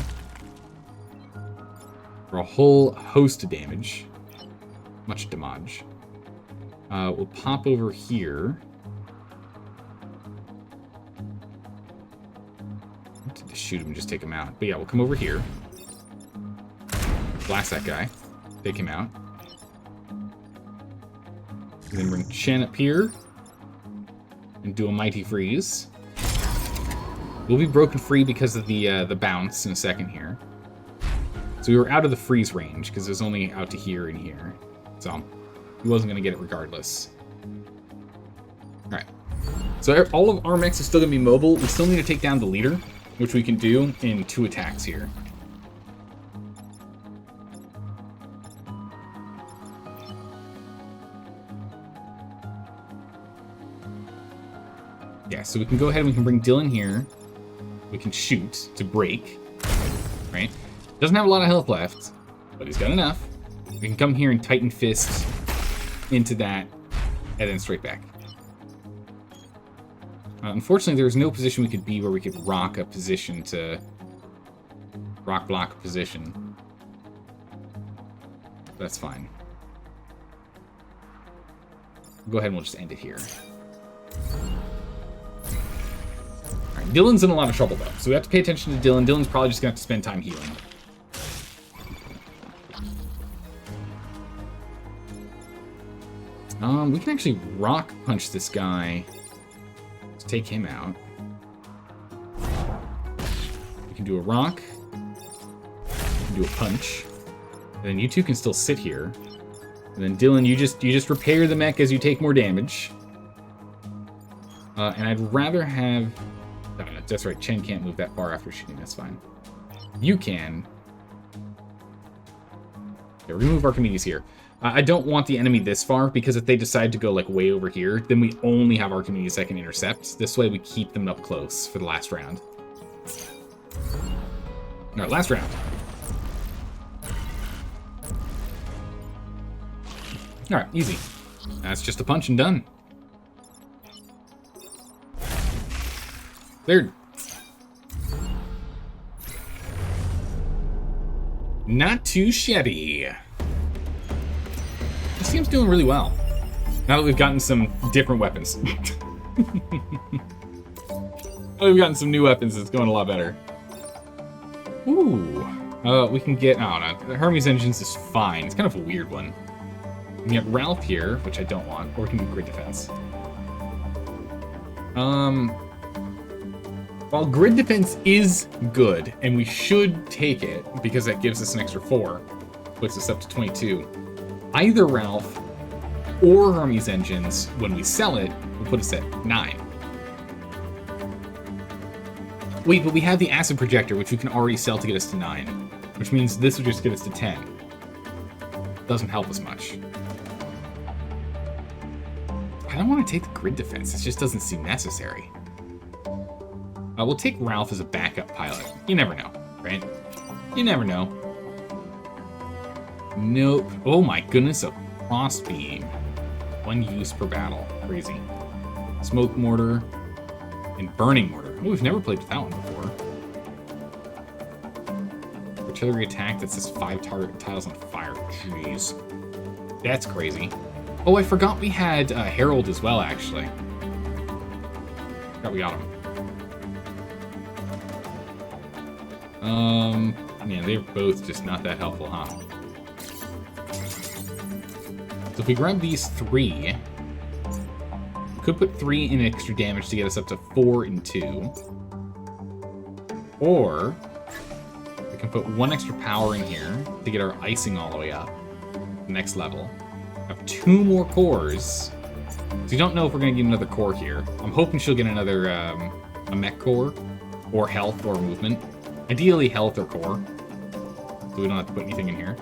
For a whole host of damage. Much damage. We'll pop over here. To shoot him and just take him out. But yeah, we'll come over here. Blast that guy. Take him out. And then bring Chen up here. And do a Mighty Freeze. We'll be broken free because of the bounce in a second here. So we were out of the freeze range, because it was only out to here and here. So, he wasn't going to get it regardless. Alright. So all of our mechs are still going to be mobile. We still need to take down the leader, which we can do in 2 attacks here. Yeah, so we can go ahead and we can bring Dylan here. We can shoot to break. Right? Doesn't have a lot of health left, but he's got enough. We can come here and Titan Fist into that, and then straight back. Unfortunately, there's no position we could be where we could rock a position to... rock block a position. That's fine. Go ahead and we'll just end it here. Alright, Dylan's in a lot of trouble, though, so we have to pay attention to Dylan. Dylan's probably just going to have to spend time healing. We can actually rock punch this guy to take him out. We can do a rock. We can do a punch. And then you two can still sit here. And then Dylan, you just repair the mech as you take more damage. And I'd rather have... Oh, that's right, Chen can't move that far after shooting, that's fine. You can. Yeah, remove Archimedes here. I don't want the enemy this far, because if they decide to go, like, way over here, then we only have Archimedes that can intercept. This way we keep them up close for the last round. Alright, last round. Alright, easy. That's just a punch and done. There. Not too shabby. This team's doing really well. Now that we've gotten some different weapons. Now that we've gotten some new weapons, it's going a lot better. Ooh. We can get... Oh, no. The Hermes Engines is fine. It's kind of a weird one. We can get Ralph here, which I don't want. Or we can do Grid Defense. While Grid Defense is good, and we should take it, because that gives us an extra 4, puts us up to 22, either Ralph or Hermes Engines, when we sell it, will put us at 9. Wait, but we have the Acid Projector, which we can already sell to get us to 9, which means this would just get us to 10. Doesn't help us much. I don't want to take the Grid Defense, it just doesn't seem necessary. We'll take Ralph as a backup pilot. You never know, right? You never know. Nope. Oh my goodness, a crossbeam. 1 use per battle. Crazy. Smoke mortar. And Burning Mortar. Oh, we've never played with that one before. Artillery attack that says 5 target tiles on fire. Jeez. That's crazy. Oh, I forgot we had Herald as well, actually. Forgot we got him. Yeah, they're both just not that helpful, huh? So if we grab these 3, we could put 3 in extra damage to get us up to 4 and 2. Or we can put 1 extra power in here to get our icing all the way up. Next level. Have 2 more cores. So you don't know if we're going to get another core here. I'm hoping she'll get another a mech core, or health, or movement. Ideally health or core, so we don't have to put anything in here.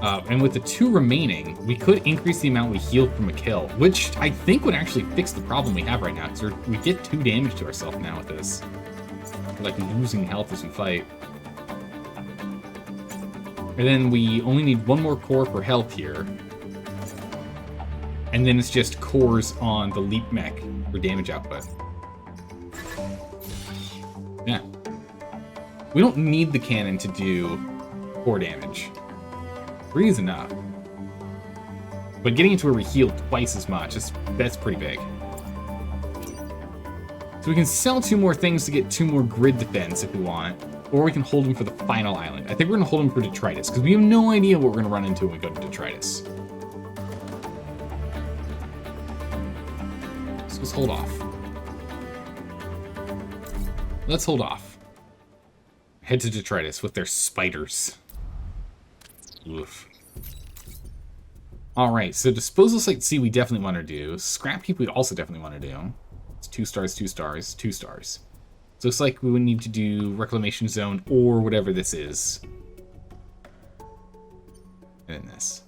And with the 2 remaining, we could increase the amount we heal from a kill, which I think would actually fix the problem we have right now, because we get 2 damage to ourselves now with this. We're like losing health as we fight. And then we only need 1 more core for health here. And then it's just cores on the leap mech for damage output. Yeah. We don't need the cannon to do core damage. 3 is enough. But getting into where we heal twice as much, that's pretty big. So we can sell 2 more things to get 2 more grid defense if we want. Or we can hold them for the final island. I think we're going to hold them for Detritus, because we have no idea what we're going to run into when we go to Detritus. So let's hold off. Let's hold off. Head to Detritus with their spiders. Oof. Alright, so Disposal Site C we definitely want to do. Scrap Heap we also definitely want to do. It's 2 stars, 2 stars, 2 stars. So it's like we would need to do Reclamation Zone or whatever this is. And then this.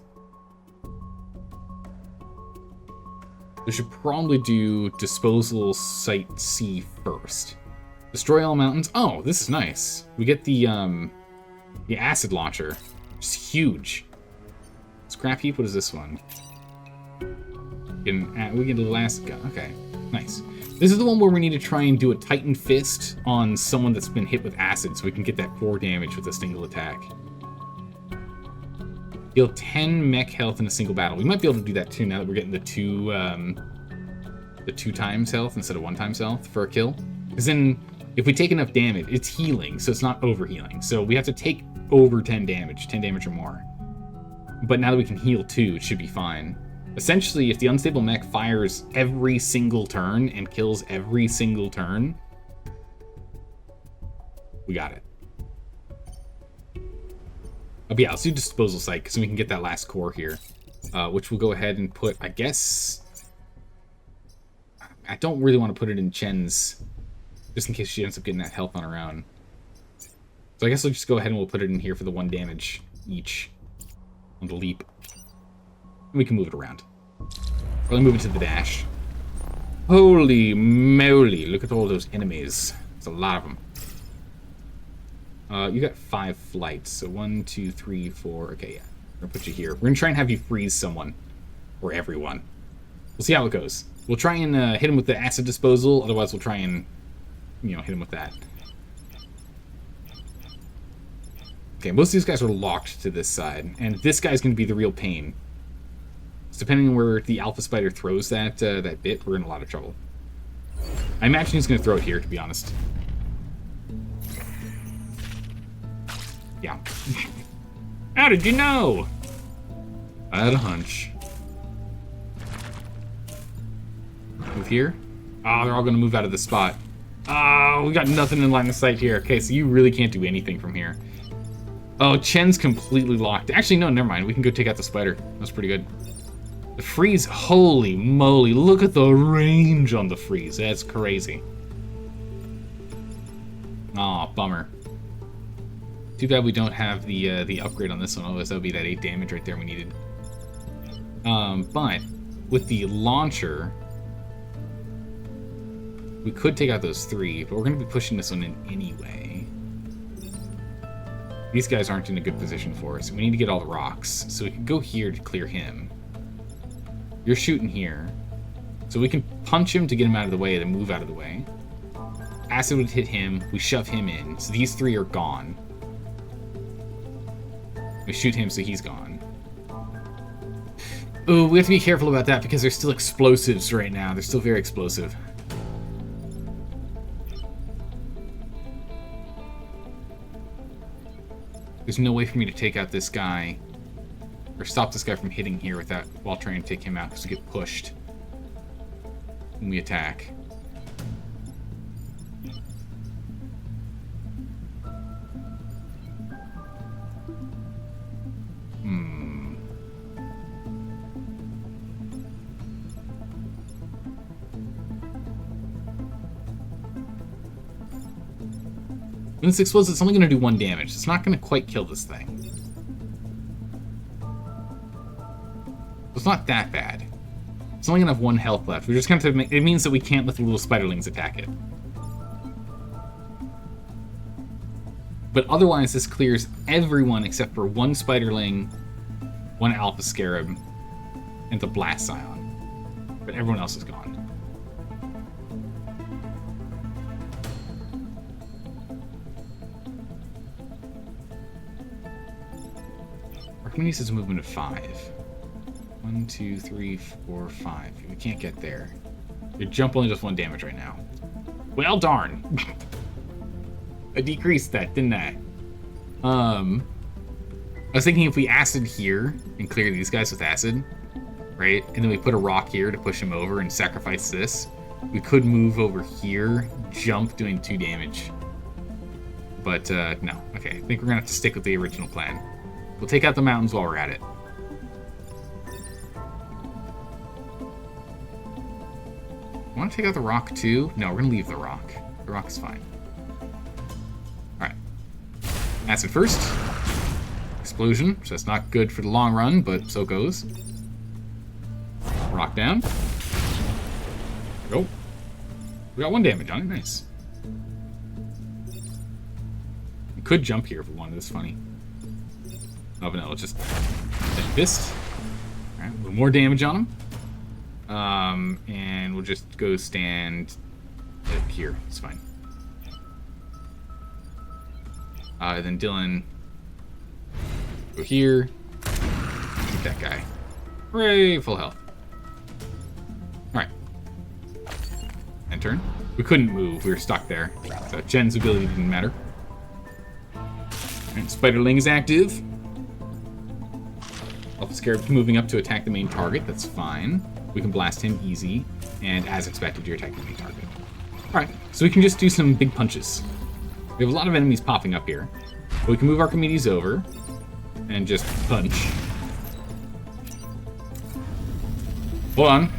We should probably do Disposal Site C first. Destroy all mountains. Oh, this is nice. We get the acid launcher. It's huge. Scrap Heap, what is this one? We get a little acid gun. Okay, nice. This is the one where we need to try and do a Titan Fist on someone that's been hit with acid so we can get that 4 damage with a single attack. Deal 10 mech health in a single battle. We might be able to do that too now that we're getting the 2 times health instead of 1 times health for a kill. Because then, if we take enough damage, it's healing, so it's not over-healing. So we have to take over 10 damage or more. But now that we can heal 2, it should be fine. Essentially, if the unstable mech fires every single turn and kills every single turn, we got it. But yeah, let's do Disposal Site, because we can get that last core here. Which we'll go ahead and put, I guess... I don't really want to put it in Chen's, just in case she ends up getting that health on her own. So I guess we'll just go ahead and we'll put it in here for the 1 damage each on the leap. And we can move it around. Probably move it to the dash. Holy moly, look at all those enemies. There's a lot of them. You got 5 flights, so 1, 2, 3, 4. Okay, yeah. We're gonna put you here. We're gonna try and have you freeze someone. Or everyone. We'll see how it goes. We'll try and hit him with the acid disposal, otherwise we'll try and, hit him with that. Okay, most of these guys are locked to this side, and this guy's gonna be the real pain. So depending on where the Alpha Spider throws that bit, we're in a lot of trouble. I imagine he's gonna throw it here, to be honest. Yeah. How did you know? I had a hunch. Move here. Oh, they're all gonna move out of the spot. Oh, we got nothing in line of sight here. Okay, so you really can't do anything from here. Oh, Chen's completely locked. Actually, no, never mind. We can go take out the spider. That's pretty good. The freeze, holy moly. Look at the range on the freeze. That's crazy. Aw, bummer. Too bad we don't have the upgrade on this one, otherwise that would be that 8 damage right there we needed. But with the launcher, we could take out those 3, but we're going to be pushing this one in anyway. These guys aren't in a good position for us. We need to get all the rocks, so we can go here to clear him. You're shooting here, so we can punch him to get him out of the way, then move out of the way. Acid would hit him. We shove him in. So these 3 are gone. We shoot him, so he's gone. Ooh, we have to be careful about that because they're still explosives right now. They're still very explosive. There's no way for me to take out this guy or stop this guy from hitting here without while trying to take him out because we get pushed when we attack. When this explodes, it's only going to do 1 damage. It's not going to quite kill this thing. It's not that bad. It's only going to have 1 health left. We're just going to make, it means that we can't let the little spiderlings attack it. But otherwise, this clears everyone except for 1 spiderling, 1 alpha scarab, and the blast scion. But everyone else is gone. Archimedes has a movement of 5. 1, 2, 3, 4, 5. We can't get there. Your jump only does 1 damage right now. Well, darn. I decreased that, didn't I? I was thinking if we acid here and clear these guys with acid, right? And then we put a rock here to push him over and sacrifice this. We could move over here, jump, doing 2 damage. But, no. Okay, I think we're gonna have to stick with the original plan. We'll take out the mountains while we're at it. Want to take out the rock too? No, we're gonna leave the rock. The rock is fine. Alright. Acid first. Explosion, so that's not good for the long run, but so goes. Rock down. Go. We got 1 damage on it, nice. We could jump here if we wanted, it's funny. Oh, but no, let's just fist. Alright, a little more damage on him. And we'll just go stand here. It's fine. Then Dylan, go here. Shoot that guy. Hooray, full health. Alright. End turn. We couldn't move, we were stuck there. So Jen's ability didn't matter. Alright, Spiderling is active. Alpha Scarab moving up to attack the main target, that's fine. We can blast him easy, and as expected, you're attacking the main target. Alright, so we can just do some big punches. We have a lot of enemies popping up here. But we can move Archimedes over, and just punch. Hold on.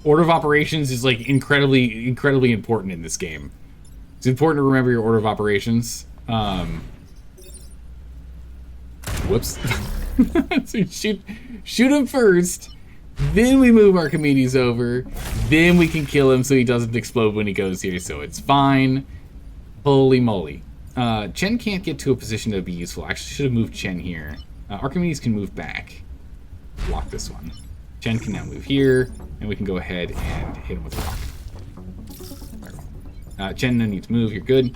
Order of operations is, like, incredibly important in this game. It's important to remember your order of operations. Whoops. So shoot him first, then we move Archimedes over, then we can kill him so he doesn't explode when he goes here, so it's fine. Holy moly. Chen can't get to a position to be useful. I actually should have moved Chen here. Archimedes can move back. Block this one. Chen can now move here, and we can go ahead and hit him with a rock. Chen, no need to move, you're good.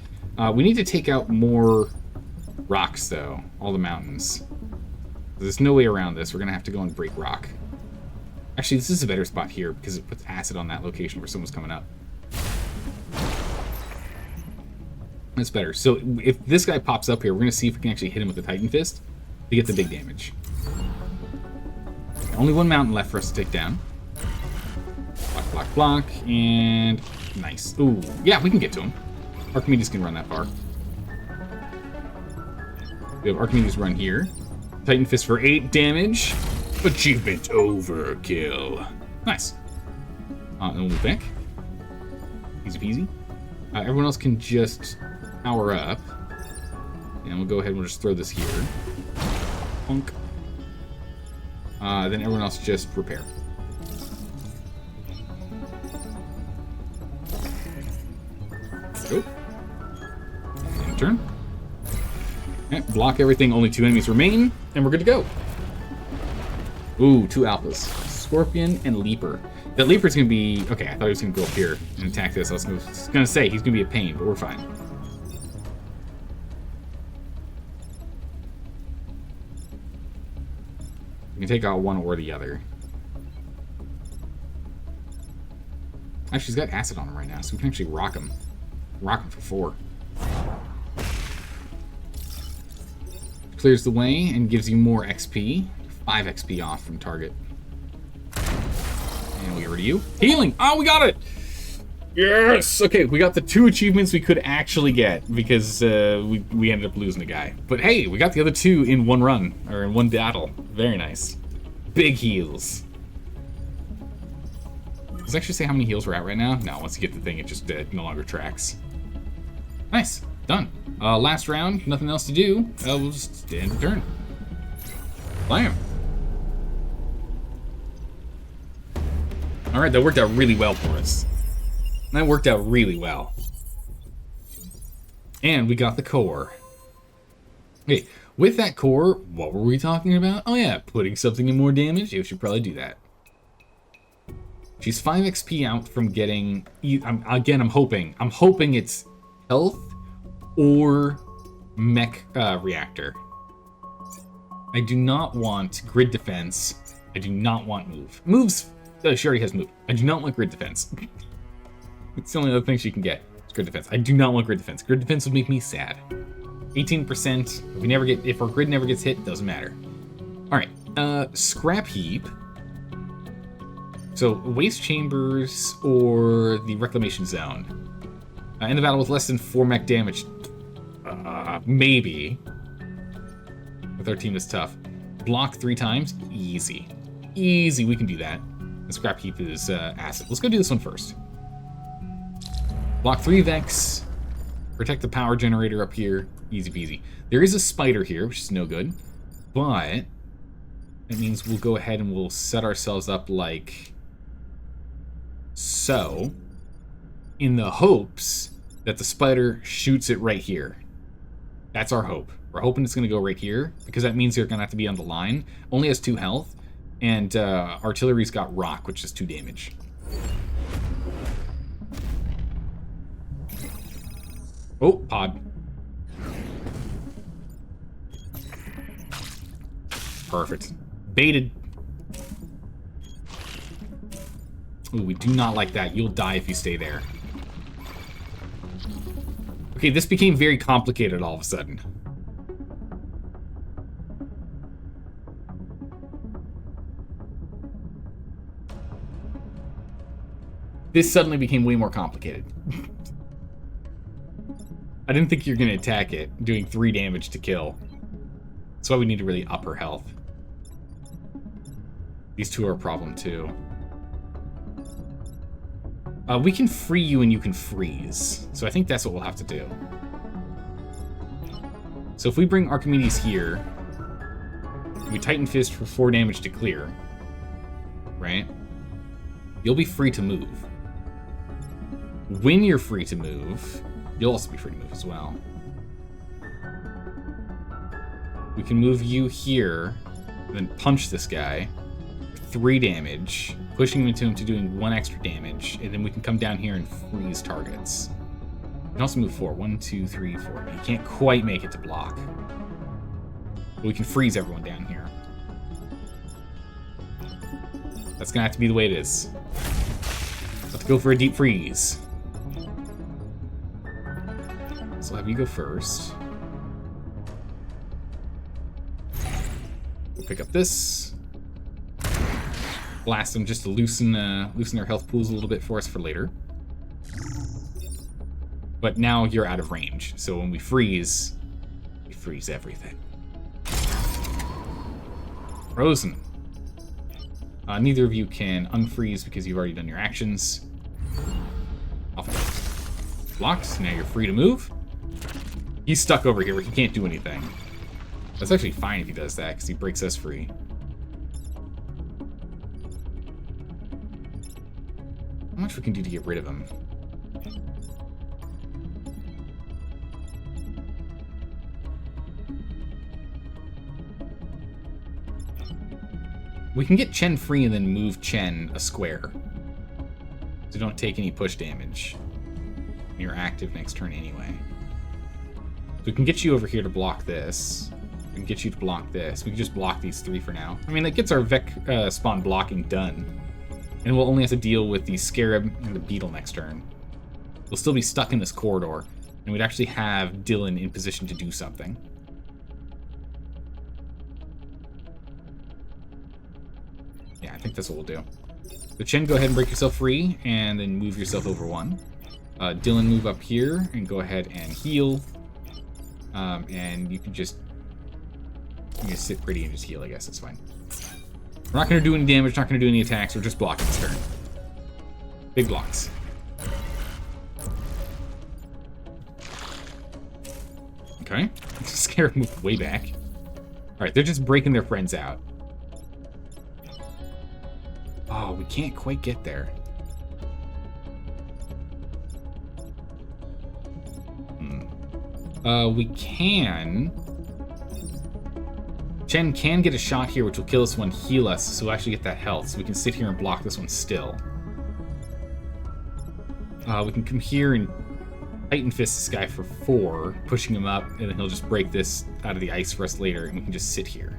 We need to take out more rocks, though. All the mountains. There's no way around this. We're going to have to go and break rock. Actually, this is a better spot here because it puts acid on that location where someone's coming up. That's better. So if this guy pops up here, we're going to see if we can actually hit him with the Titan Fist to get the big damage. Only 1 mountain left for us to take down. Block, block, block, and nice. Ooh, yeah, we can get to him. Archimedes can run that far. We have Archimedes run here. Titan Fist for 8 damage. Achievement overkill. Nice. And we'll move back. Easy peasy. Everyone else can just power up. And we'll go ahead and we'll just throw this here. Punk. Then everyone else just repair. Go. End turn. Okay, block everything, only 2 enemies remain, and we're good to go. Ooh, 2 alphas. Scorpion and Leaper. That Leaper's gonna be... Okay, I thought he was gonna go up here and attack this. I was gonna say, he's gonna be a pain, but we're fine. We can take out one or the other. Actually, he's got acid on him right now, so we can actually rock him. Rock him for 4. Clears the way and gives you more XP. 5 XP off from target. And we over to you. Healing! Oh, we got it! Yes! Okay, we got the 2 achievements we could actually get because we ended up losing a guy. But hey, we got the other 2 in one run, or in one battle. Very nice. Big heals. Does it actually say how many heals we're at right now? No, once you get the thing, it just no longer tracks. Nice. Done. Last round, nothing else to do. We'll just stand the turn. Blam. Alright, that worked out really well for us. That worked out really well. And we got the core. Okay, with that core, what were we talking about? Oh yeah, putting something in more damage. You should probably do that. She's 5 XP out from getting... Again, I'm hoping it's health or mech reactor. I do not want grid defense. I do not want move. Moves... she already has move. I do not want grid defense. It's the only other thing she can get. It's grid defense. I do not want grid defense. Grid defense would make me sad. 18%. If our grid never gets hit, doesn't matter. Alright. Scrap heap. So, waste chambers or the reclamation zone. End the battle with less than 4 mech damage. Maybe. With our team is tough. Block 3 times. Easy. Easy, we can do that. The scrap heap is acid. Let's go do this one first. Block 3 Vex. Protect the power generator up here. Easy peasy. There is a spider here, which is no good. But it means we'll go ahead and we'll set ourselves up like so, in the hopes that the spider shoots it right here. That's our hope. We're hoping it's going to go right here, because that means they're going to have to be on the line. Only has 2 health, and artillery's got rock, which is 2 damage. Oh, pod. Perfect. Baited. Ooh, we do not like that. You'll die if you stay there. Okay, this became very complicated all of a sudden. This suddenly became way more complicated. I didn't think you were going to attack it, doing 3 damage to kill. That's why we need to really up her health. These 2 are a problem too. We can free you and you can freeze. So I think that's what we'll have to do. So if we bring Archimedes here, we Titan Fist for 4 damage to clear, right? You'll be free to move. When you're free to move, you'll also be free to move as well. We can move you here, and then punch this guy. 3 damage, pushing him into him to doing 1 extra damage, and then we can come down here and freeze targets. We can also move 4. 1, 2, 3, 4. You can't quite make it to block. But we can freeze everyone down here. That's gonna have to be the way it is. Let's go for a deep freeze. So I'll have you go first. We'll pick up this. Blast them just to loosen their health pools a little bit for us for later. But now you're out of range, so when we freeze everything. Frozen. Neither of you can unfreeze because you've already done your actions. Off. Blocked. Now you're free to move. He's stuck over here where he can't do anything. That's actually fine if he does that because he breaks us free. How much we can do to get rid of him? We can get Chen free and then move Chen a square. So don't take any push damage. You're active next turn anyway. So we can get you over here to block this. We can get you to block this. We can just block these 3 for now. I mean, that gets our Vec spawn blocking done. And we'll only have to deal with the Scarab and the Beetle next turn. We'll still be stuck in this corridor. And we'd actually have Dylan in position to do something. Yeah, I think that's what we'll do. So Chen, go ahead and break yourself free, and then move yourself over 1. Dylan, move up here, and go ahead and heal. And you can just sit pretty and just heal, I guess. That's fine. We're not going to do any damage, not going to do any attacks. We're just blocking this turn. Big blocks. Okay. Scarab moved way back. Alright, they're just breaking their friends out. Oh, we can't quite get there. We can... Chen can get a shot here, which will kill this one, heal us, so we'll actually get that health. So we can sit here and block this one still. We can come here and Titan Fist this guy for 4, pushing him up, and then he'll just break this out of the ice for us later, and we can just sit here.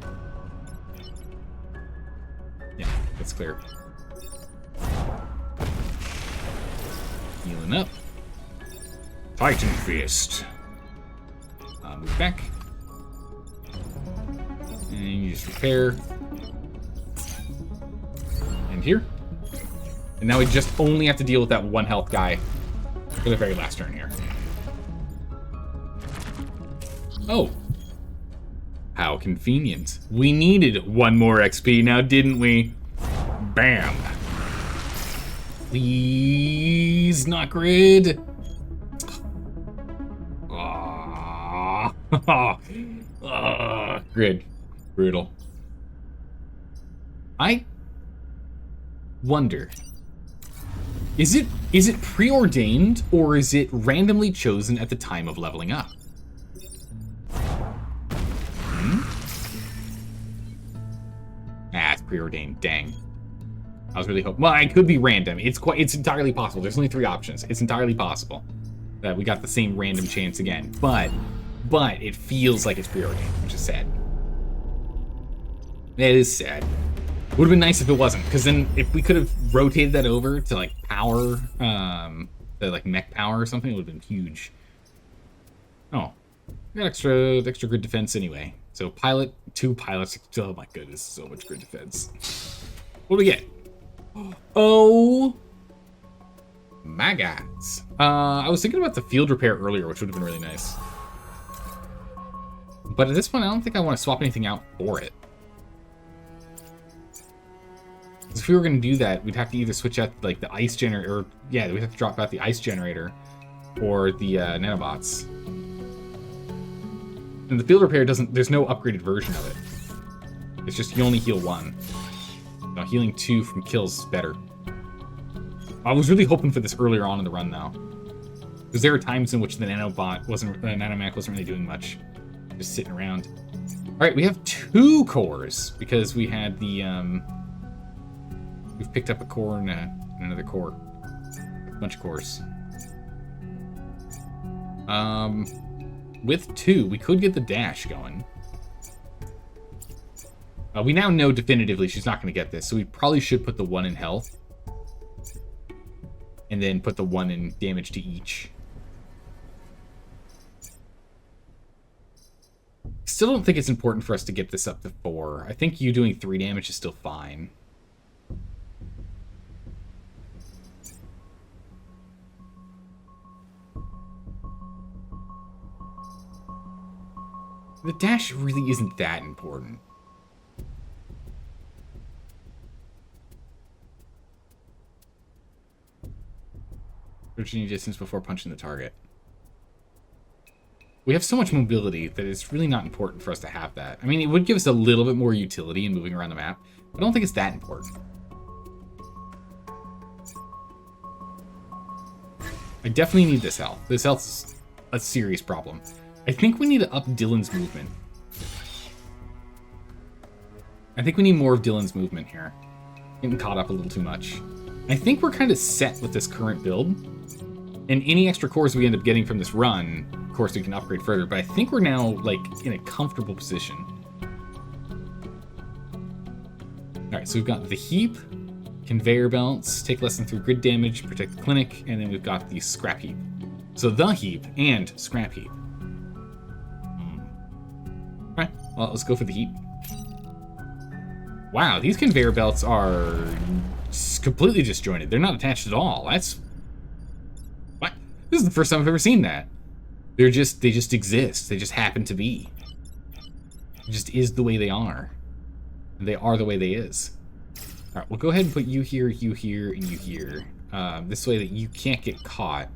Yeah, that's clear. Healing up. Titan Fist. Move back. And you just repair. And here. And now we just only have to deal with that 1 health guy for the very last turn here. Oh. How convenient. We needed 1 more XP now, didn't we? Bam. Please, not grid. Grid. Brutal. I wonder, is it preordained or is it randomly chosen at the time of leveling up? It's preordained. Dang. I was really hoping. Well, it could be random. It's entirely possible. There's only 3 options. It's entirely possible that we got the same random chance again, but it feels like it's preordained, which is sad. It is sad. Would have been nice if it wasn't, because then if we could have rotated that over to like power, the like mech power or something, it would have been huge. Oh, got extra grid defense anyway. So pilot, 2 pilots. Oh my goodness, so much grid defense. What do we get? Oh my gods. I was thinking about the field repair earlier, which would have been really nice. But at this point, I don't think I want to swap anything out for it. If we were going to do that, we'd have to either switch out like the ice generator, or yeah, we'd have to drop out the ice generator or the nanobots. And the field repair there's no upgraded version of it. It's just you only heal 1. No, healing 2 from kills is better. I was really hoping for this earlier on in the run though, because there were times in which the nanomech wasn't really doing much, just sitting around. All right, we have 2 cores because we had the we've picked up a core and another core. A bunch of cores. With 2, we could get the dash going. We now know definitively she's not going to get this, so we probably should put the 1 in health. And then put the 1 in damage to each. Still don't think it's important for us to get this up to 4. I think you doing 3 damage is still fine. The dash really isn't that important. Searching any distance before punching the target. We have so much mobility that it's really not important for us to have that. I mean, it would give us a little bit more utility in moving around the map, but I don't think it's that important. I definitely need this health. This health's a serious problem. I think we need to up Dylan's movement. I think we need more of Dylan's movement here. Getting caught up a little too much. I think we're kind of set with this current build. And any extra cores we end up getting from this run, of course, we can upgrade further. But I think we're now, like, in a comfortable position. Alright, so we've got the heap, conveyor belts, take less than 3 grid damage, protect the clinic, and then we've got the scrap heap. So the heap and scrap heap. Alright, well, let's go for the heap. Wow, these conveyor belts are completely disjointed. They're not attached at all. That's... What? This is the first time I've ever seen that. They just exist. They just happen to be. It just is the way they are. They are the way they is. Alright, we'll go ahead and put you here, and you here. This way that you can't get caught.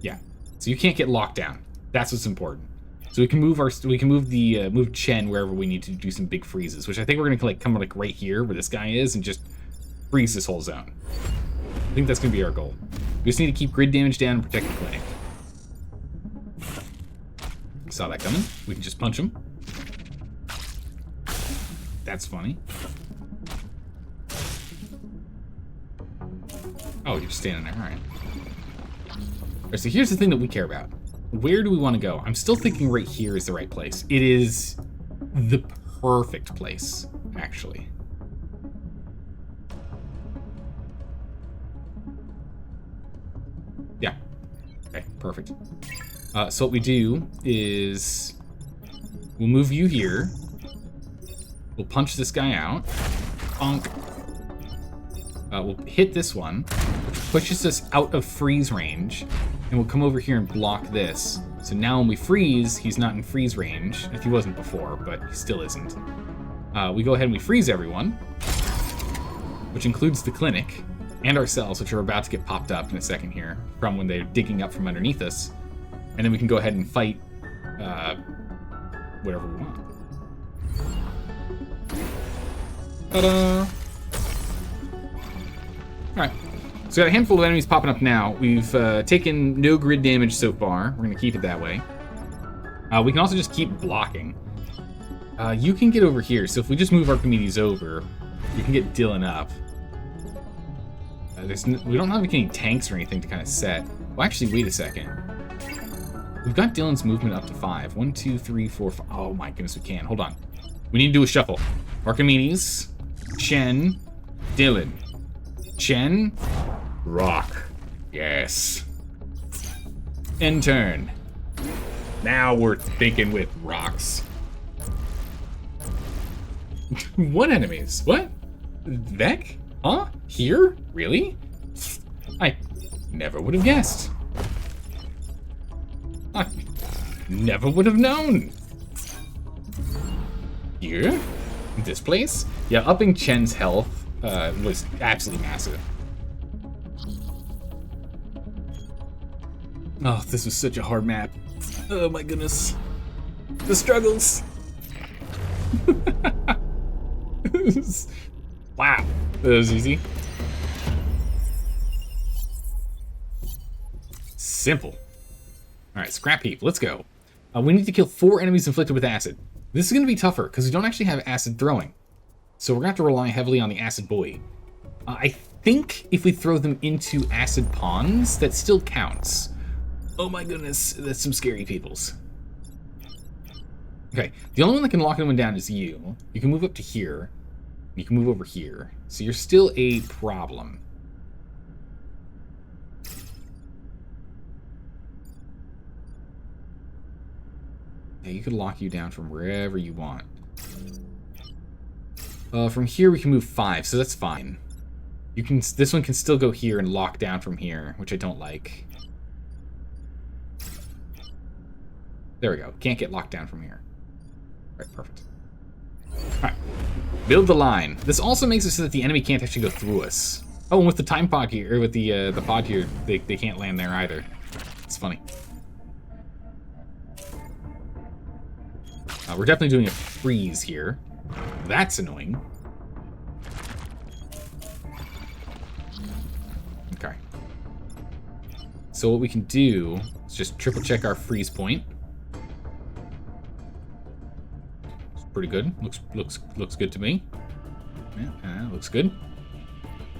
Yeah. So you can't get locked down. That's what's important. So we can move move Chen wherever we need to do some big freezes, which I think we're gonna like come like right here where this guy is and just freeze this whole zone. I think that's gonna be our goal. We just need to keep grid damage down and protect the clinic. Saw that coming. We can just punch him. That's funny. Oh, you're just standing there. All right. Alright, so here's the thing that we care about. Where do we want to go? I'm still thinking right here is the right place. It is the perfect place, actually. Yeah. Okay, perfect. So what we do is we'll move you here. We'll punch this guy out. Bonk. We'll hit this one, which pushes us out of freeze range. And we'll come over here and block this. So now when we freeze, he's not in freeze range. If he wasn't before, but he still isn't. We go ahead and we freeze everyone, which includes the clinic and ourselves, which are about to get popped up in a second here from when they're digging up from underneath us. And then we can go ahead and fight whatever we want. Ta-da! Alright. So we got a handful of enemies popping up now. We've taken no grid damage so far. We're going to keep it that way. We can also just keep blocking. You can get over here. So if we just move Archimedes over, we can get Dylan up. We don't have any tanks or anything to kind of set. Well, actually, wait a second. We've got Dylan's movement up to 5. 1, 2, 3, 4, 5. Oh my goodness, we can. Hold on. We need to do a shuffle. Archimedes, Chen, Dylan. Chen, Rock. Yes. End turn. Now we're thinking with rocks. What enemies? What? Vec? Huh? Here? Really? I never would have guessed. I never would have known. Here? This place? Yeah, upping Chen's health was absolutely massive. Oh, this was such a hard map. Oh my goodness. The struggles. Wow, that was easy. Simple. Alright, scrap heap, let's go. We need to kill 4 enemies inflicted with acid. This is going to be tougher, because we don't actually have acid throwing. So we're going to have to rely heavily on the acid boy. I think if we throw them into acid ponds, that still counts. Oh my goodness, that's some scary peoples. Okay, the only one that can lock anyone down is you. You can move up to here. You can move over here. So you're still a problem. Yeah, you could lock you down from wherever you want. From here we can move 5, so that's fine. You can. This one can still go here and lock down from here, which I don't like. There we go. Can't get locked down from here. All right, perfect. All right, build the line. This also makes it so that the enemy can't actually go through us. Oh, and with the time pod here, or with the pod here, they can't land there either. It's funny. We're definitely doing a freeze here. That's annoying. Okay. So what we can do is just triple check our freeze point. It's pretty good. Looks good to me. Yeah, looks good.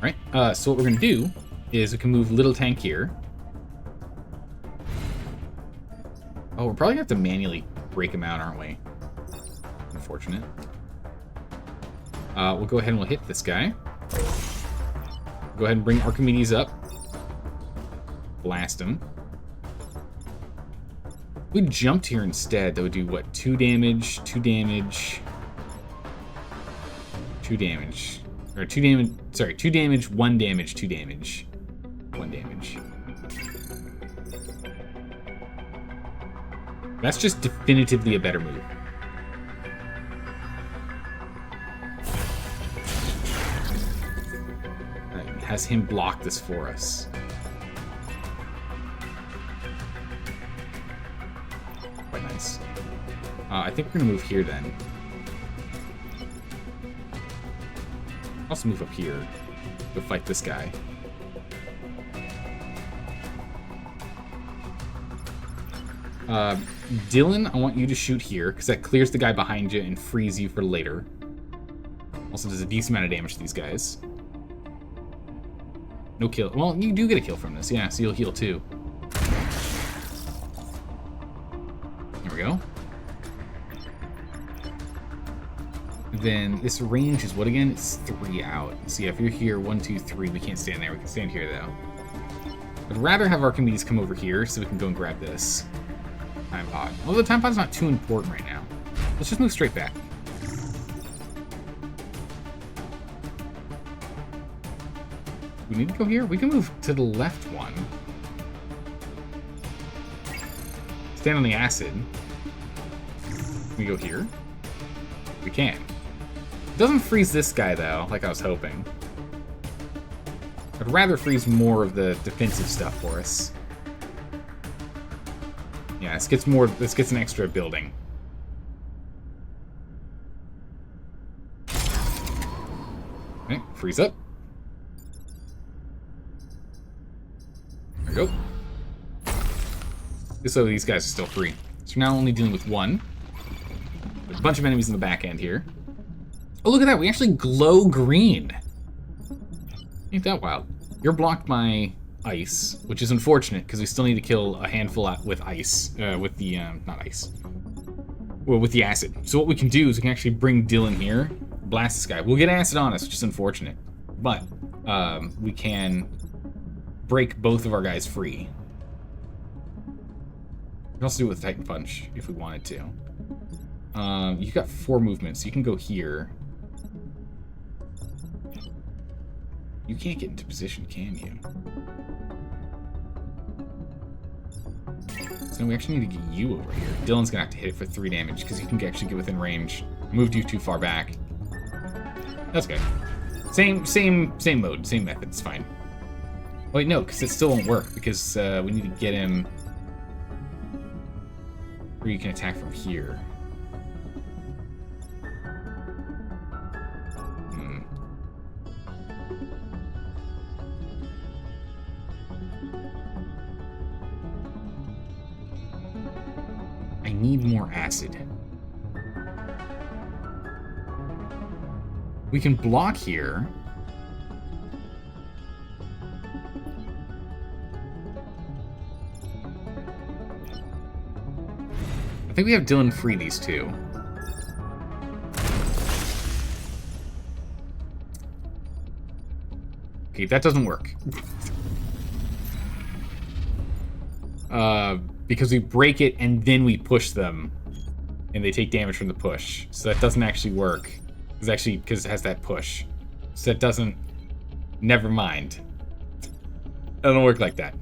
Right, so what we're gonna do is we can move little tank here. Oh, we're probably gonna have to manually break him out, aren't we? Unfortunate. We'll go ahead and we'll hit this guy. Go ahead and bring Archimedes up. Blast him. We jumped here instead, that would do what? 2 damage, 2 damage, 2 damage. Or 2 damage, sorry, 2 damage, 1 damage, 2 damage. 1 damage. That's just definitively a better move. Has him block this for us. Quite nice. I think we're gonna move here then. Also move up here. Go fight this guy. Dylan, I want you to shoot here, because that clears the guy behind you and frees you for later. Also does a decent amount of damage to these guys. No kill. Well, you do get a kill from this, yeah, so you'll heal too. There we go. Then this range is what again? It's 3 out. So yeah, if you're here, 1, 2, 3, we can't stand there. We can stand here though. I'd rather have Archimedes come over here so we can go and grab this time pod. Although the time pod's not too important right now. Let's just move straight back. We need to go here? We can move to the left one. Stand on the acid. Can we go here? We can. It doesn't freeze this guy, though, like I was hoping. I'd rather freeze more of the defensive stuff for us. Yeah, this gets an extra building. Okay, freeze up. There we go. So these guys are still free. So we're now only dealing with one. There's a bunch of enemies in the back end here. Oh, look at that. We actually glow green. Ain't that wild? You're blocked by ice, which is unfortunate because we still need to kill a handful with ice. With the, not ice. Well, with the acid. So what we can do is we can actually bring Dylan here, blast this guy. We'll get acid on us, which is unfortunate. But we can break both of our guys free. We can also do it with Titan Punch if we wanted to. You've got 4 movements, so you can go here. You can't get into position, can you? So we actually need to get you over here. Dylan's gonna have to hit it for 3 damage because you can actually get within range. Moved you too far back. That's good. Same mode, same method. It's fine. Oh, wait, no, because it still won't work because we need to get him where you can attack from here. I need more acid. We can block here. I think we have Dylan free these two. Okay, that doesn't work. Because we break it and then we push them, and they take damage from the push. So that doesn't actually work. It's actually because it has that push. So that doesn't. Never mind. It doesn't work like that.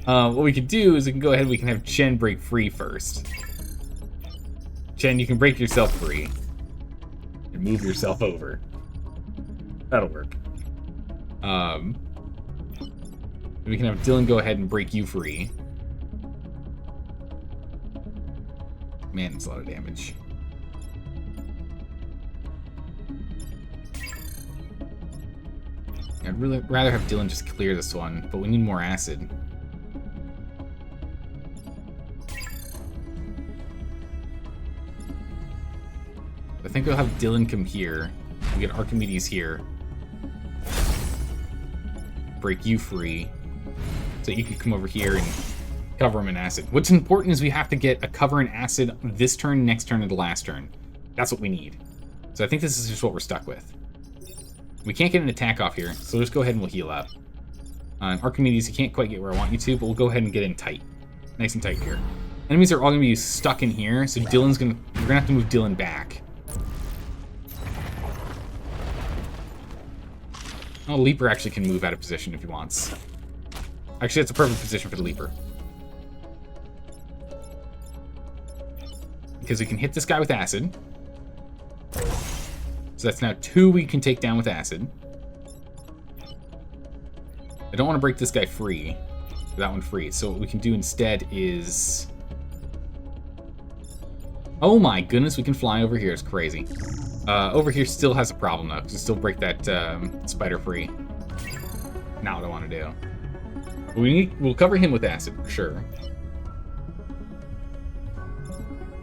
What we could do is we can go ahead and we can have Chen break free first. Chen, you can break yourself free and move yourself over. That'll work. We can have Dylan go ahead and break you free. Man, it's a lot of damage. I'd really rather have Dylan just clear this one, but we need more acid. I think we'll have Dylan come here. We get Archimedes here. break you free so you can come over here and cover him in acid. What's important is we have to get a cover in acid this turn, next turn, and the last turn. That's what we need. So I think this is just what we're stuck with. We can't get an attack off here, so just go ahead and we'll heal up. Archimedes, you can't quite get where I want you to, but we'll go ahead and get in tight. Nice and tight here. Enemies are all going to be stuck in here, so we're going to have to move Dylan back. Oh, Leaper actually can move out of position if he wants. Actually, that's a perfect position for the Leaper. Because we can hit this guy with acid. So that's now 2 we can take down with acid. I don't want to break this guy free. That one free. So what we can do instead is... Oh my goodness, we can fly over here. It's crazy. Over here still has a problem though, because we still break that spider free. Not what I want to do. We'll cover him with acid for sure.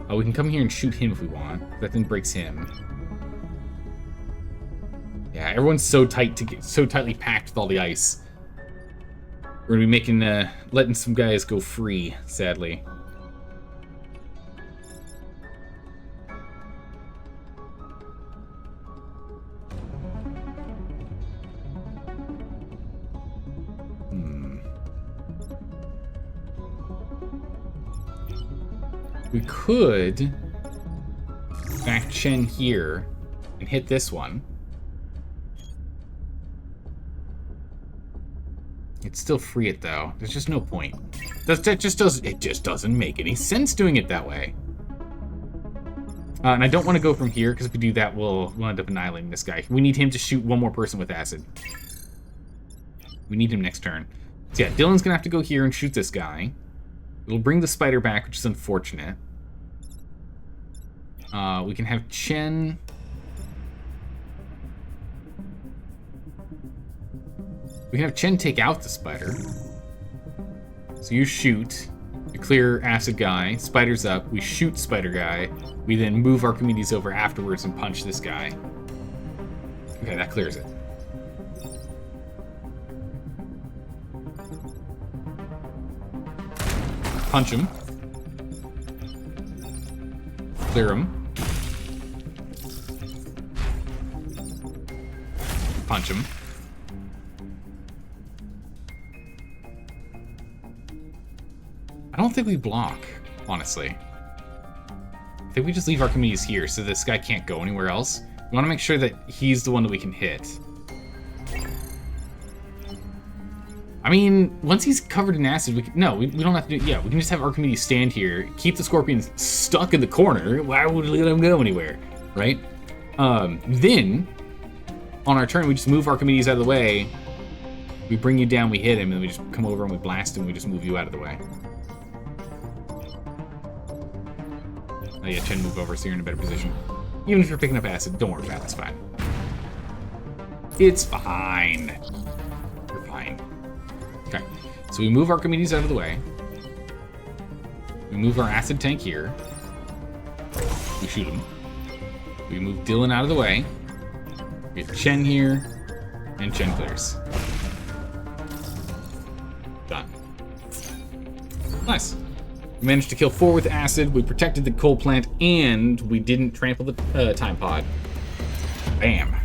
Oh, we can come here and shoot him if we want. That then breaks him. Yeah, everyone's so tightly packed with all the ice. We're gonna be making letting some guys go free, sadly. We could back Chen here and hit this one. It's still free it though. There's just no point. It just doesn't make any sense doing it that way. And I don't want to go from here because if we do that, we'll end up annihilating this guy. We need him to shoot one more person with acid. We need him next turn. So yeah, Dylan's gonna have to go here and shoot this guy. It'll bring the spider back, which is unfortunate. We can have Chen. We can have Chen take out the spider. So you shoot, you clear acid guy, spider's up, we shoot spider guy, we then move Archimedes over afterwards and punch this guy. Okay, that clears it. Punch him. Clear him. Punch him. I don't think we block, honestly. I think we just leave Archimedes here so this guy can't go anywhere else. We want to make sure that he's the one that we can hit. I mean, once he's covered in acid, we don't have to do... Yeah, we can just have Archimedes stand here, keep the scorpions stuck in the corner. Why would we let him go anywhere, right? Then, on our turn, we just move Archimedes out of the way. We bring you down, we hit him, and we just come over and we blast him, we just move you out of the way. Oh yeah, Chen, move over so you're in a better position. Even if you're picking up acid, don't worry about it, it's fine. It's fine. You're fine. Okay, so we move Archimedes out of the way. We move our acid tank here. We shoot him. We move Dylan out of the way. We get Chen here, and Chen clears. Done. Nice. We managed to kill 4 with acid, we protected the coal plant, and we didn't trample the time pod. Bam.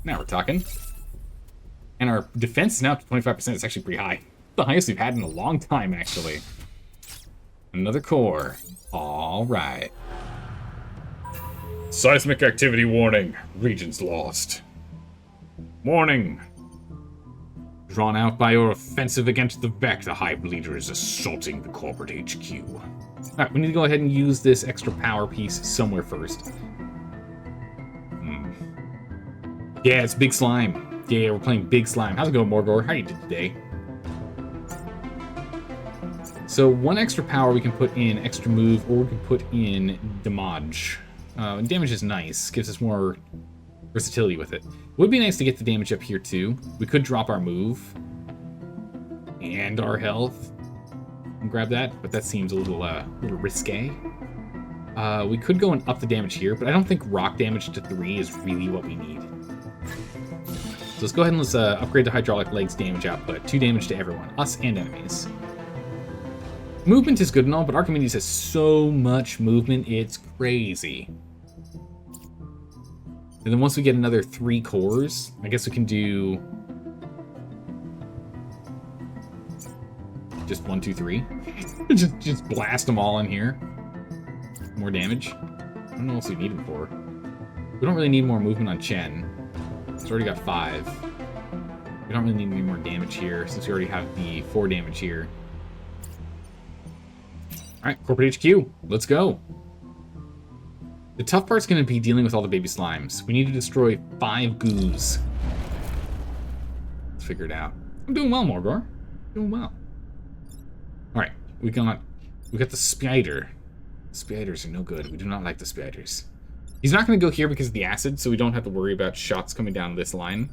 Now we're talking. And our defense is now up to 25%. It's actually pretty high. The highest we've had in a long time, actually. Another core. All right. Seismic activity warning. Regions lost. Warning. Drawn out by your offensive against the Beck, the Hive Leader is assaulting the corporate HQ. Alright, we need to go ahead and use this extra power piece somewhere first. Yeah, it's Big Slime. Yeah, we're playing Big Slime. How's it going, Morgor? How you doing today? So, one extra power we can put in extra move, or we can put in damage. And damage is nice. Gives us more versatility with it. Would be nice to get the damage up here too. We could drop our move and our health and grab that, but that seems a little risque. We could go and up the damage here, but I don't think rock damage to 3 is really what we need. So let's go ahead and let's upgrade the hydraulic legs damage output. 2 damage to everyone, us and enemies. Movement is good and all, but Archimedes has so much movement, it's crazy. And then once we get another 3 cores, I guess we can do just 1, 2, 3. just blast them all in here. More damage. I don't know what else we need them for. We don't really need more movement on Chen. It's already got 5. We don't really need any more damage here since we already have the 4 damage here. Alright, corporate HQ. Let's go. The tough part's going to be dealing with all the baby slimes. We need to destroy 5 goos. Let's figure it out. I'm doing well, Morgor. Doing well. Alright, we got the spider. Spiders are no good. We do not like the spiders. He's not going to go here because of the acid, so we don't have to worry about shots coming down this line.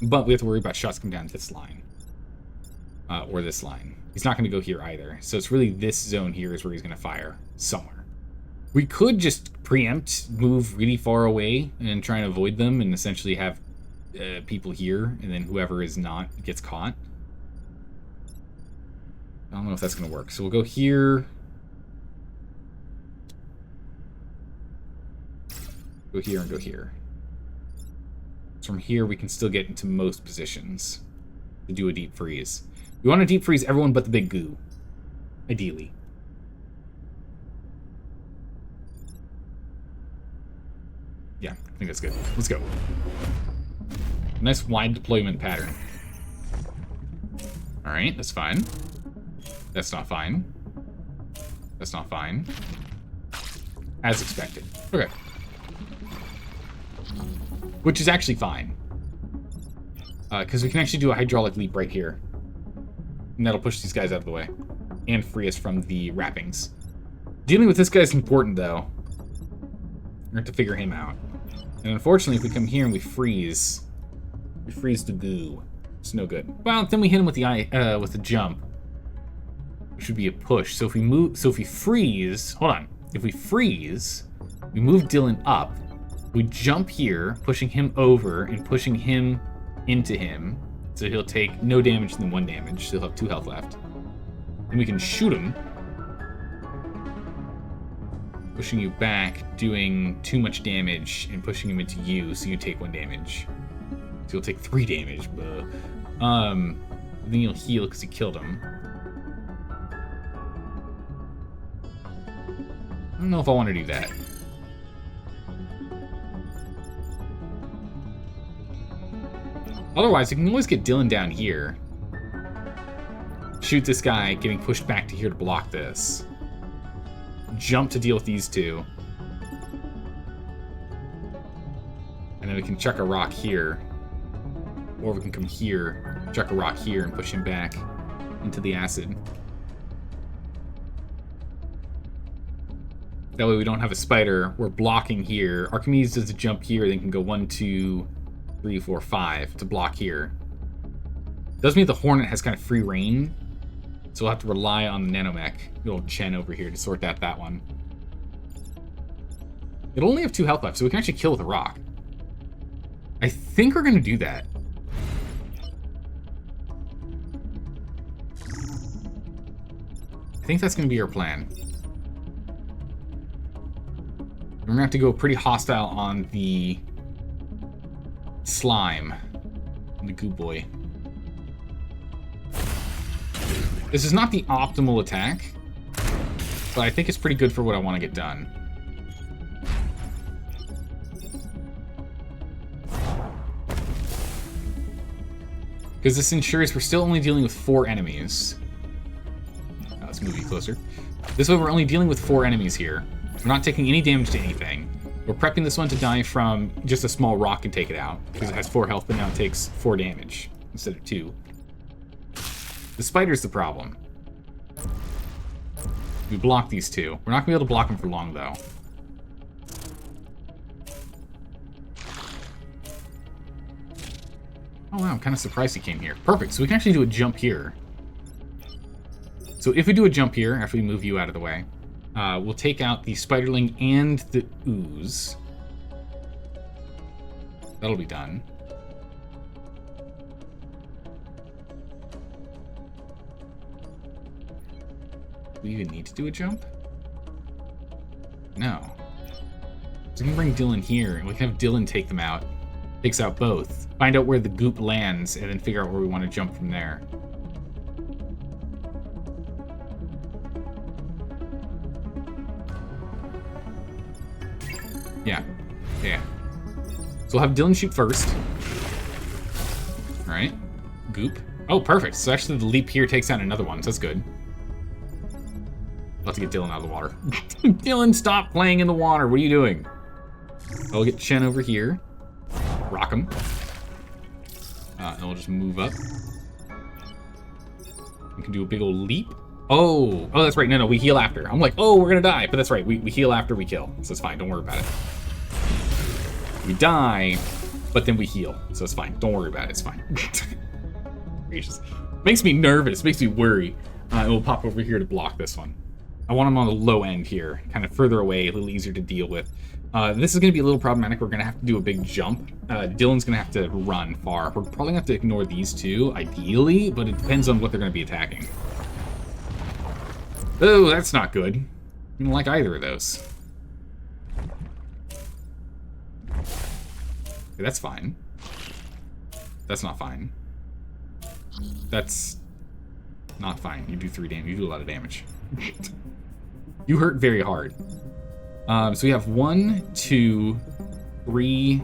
But we have to worry about shots coming down this line. Or this line. He's not going to go here either. So it's really this zone here is where he's going to fire. Somewhere. We could just preempt, move really far away, and try and avoid them, and essentially have people here, and then whoever is not gets caught. I don't know if that's going to work. So we'll go here. Go here and go here. So from here, we can still get into most positions to do a deep freeze. We want to deep freeze everyone but the big goo. Ideally. Yeah, I think that's good. Let's go. Nice wide deployment pattern. Alright, that's fine. That's not fine. That's not fine. As expected. Okay. Which is actually fine. Because we can actually do a hydraulic leap right here. And that'll push these guys out of the way. And free us from the wrappings. Dealing with this guy's important, though. We have to figure him out. And unfortunately, if we come here and we freeze the goo. It's no good. Well, then we hit him with the jump. Which would be a push. So if we freeze, hold on. If we freeze, we move Dylan up. We jump here, pushing him over and pushing him into him. So he'll take no damage and then 1 damage. So he'll have 2 health left. And we can shoot him. Pushing you back, doing too much damage, and pushing him into you, so you take 1 damage. So you'll take 3 damage, but then you'll heal because you killed him. I don't know if I want to do that. Otherwise, you can always get Dylan down here. Shoot this guy, getting pushed back to here to block this. Jump to deal with these 2. And then we can chuck a rock here. Or we can come here, chuck a rock here, and push him back into the acid. That way we don't have a spider. We're blocking here. Archimedes does a jump here, then can go 1, 2, 3, 4, 5 to block here. Does mean the Hornet has kind of free reign. So we'll have to rely on the nanomech, the old Chen over here, to sort out that one. It'll only have 2 health left, so we can actually kill with a rock. I think we're going to do that. I think that's going to be our plan. We're going to have to go pretty hostile on the slime, on the goo boy. This is not the optimal attack, but I think it's pretty good for what I want to get done. Because this ensures we're still only dealing with 4 enemies. Let's move you closer. This way we're only dealing with 4 enemies here. We're not taking any damage to anything. We're prepping this one to die from just a small rock and take it out, because it has 4 health, but now it takes 4 damage instead of 2. The spider's the problem. We block these 2. We're not going to be able to block them for long, though. Oh wow, I'm kind of surprised he came here. Perfect, so we can actually do a jump here. So if we do a jump here, after we move you out of the way, we'll take out the spiderling and the ooze. That'll be done. Do we even need to do a jump? No. So we can bring Dylan here, and we can have Dylan take them out. Takes out both. Find out where the goop lands, and then figure out where we want to jump from there. Yeah. Yeah. So we'll have Dylan shoot first. Alright. Goop. Oh, perfect. So actually the leap here takes out another one, so that's good. About to get Dylan out of the water. Dylan, stop playing in the water. What are you doing? I'll get Chen over here. Rock him. And we'll just move up. We can do a big old leap. Oh, that's right. No, we heal after. I'm like, oh, we're gonna die. But that's right. We heal after we kill. So it's fine. Don't worry about it. We die, but then we heal. So it's fine. Don't worry about it. It's fine. Gracious. Makes me nervous. Makes me worry. And we'll pop over here to block this one. I want him on the low end here. Kind of further away. A little easier to deal with. This is going to be a little problematic. We're going to have to do a big jump. Dylan's going to have to run far. We're probably going to have to ignore these two, ideally, but it depends on what they're going to be attacking. Oh, that's not good. I don't like either of those. Okay, that's fine. That's not fine. That's not fine. You do 3 damage. You do a lot of damage. You hurt very hard. So we have 1, 2, 3,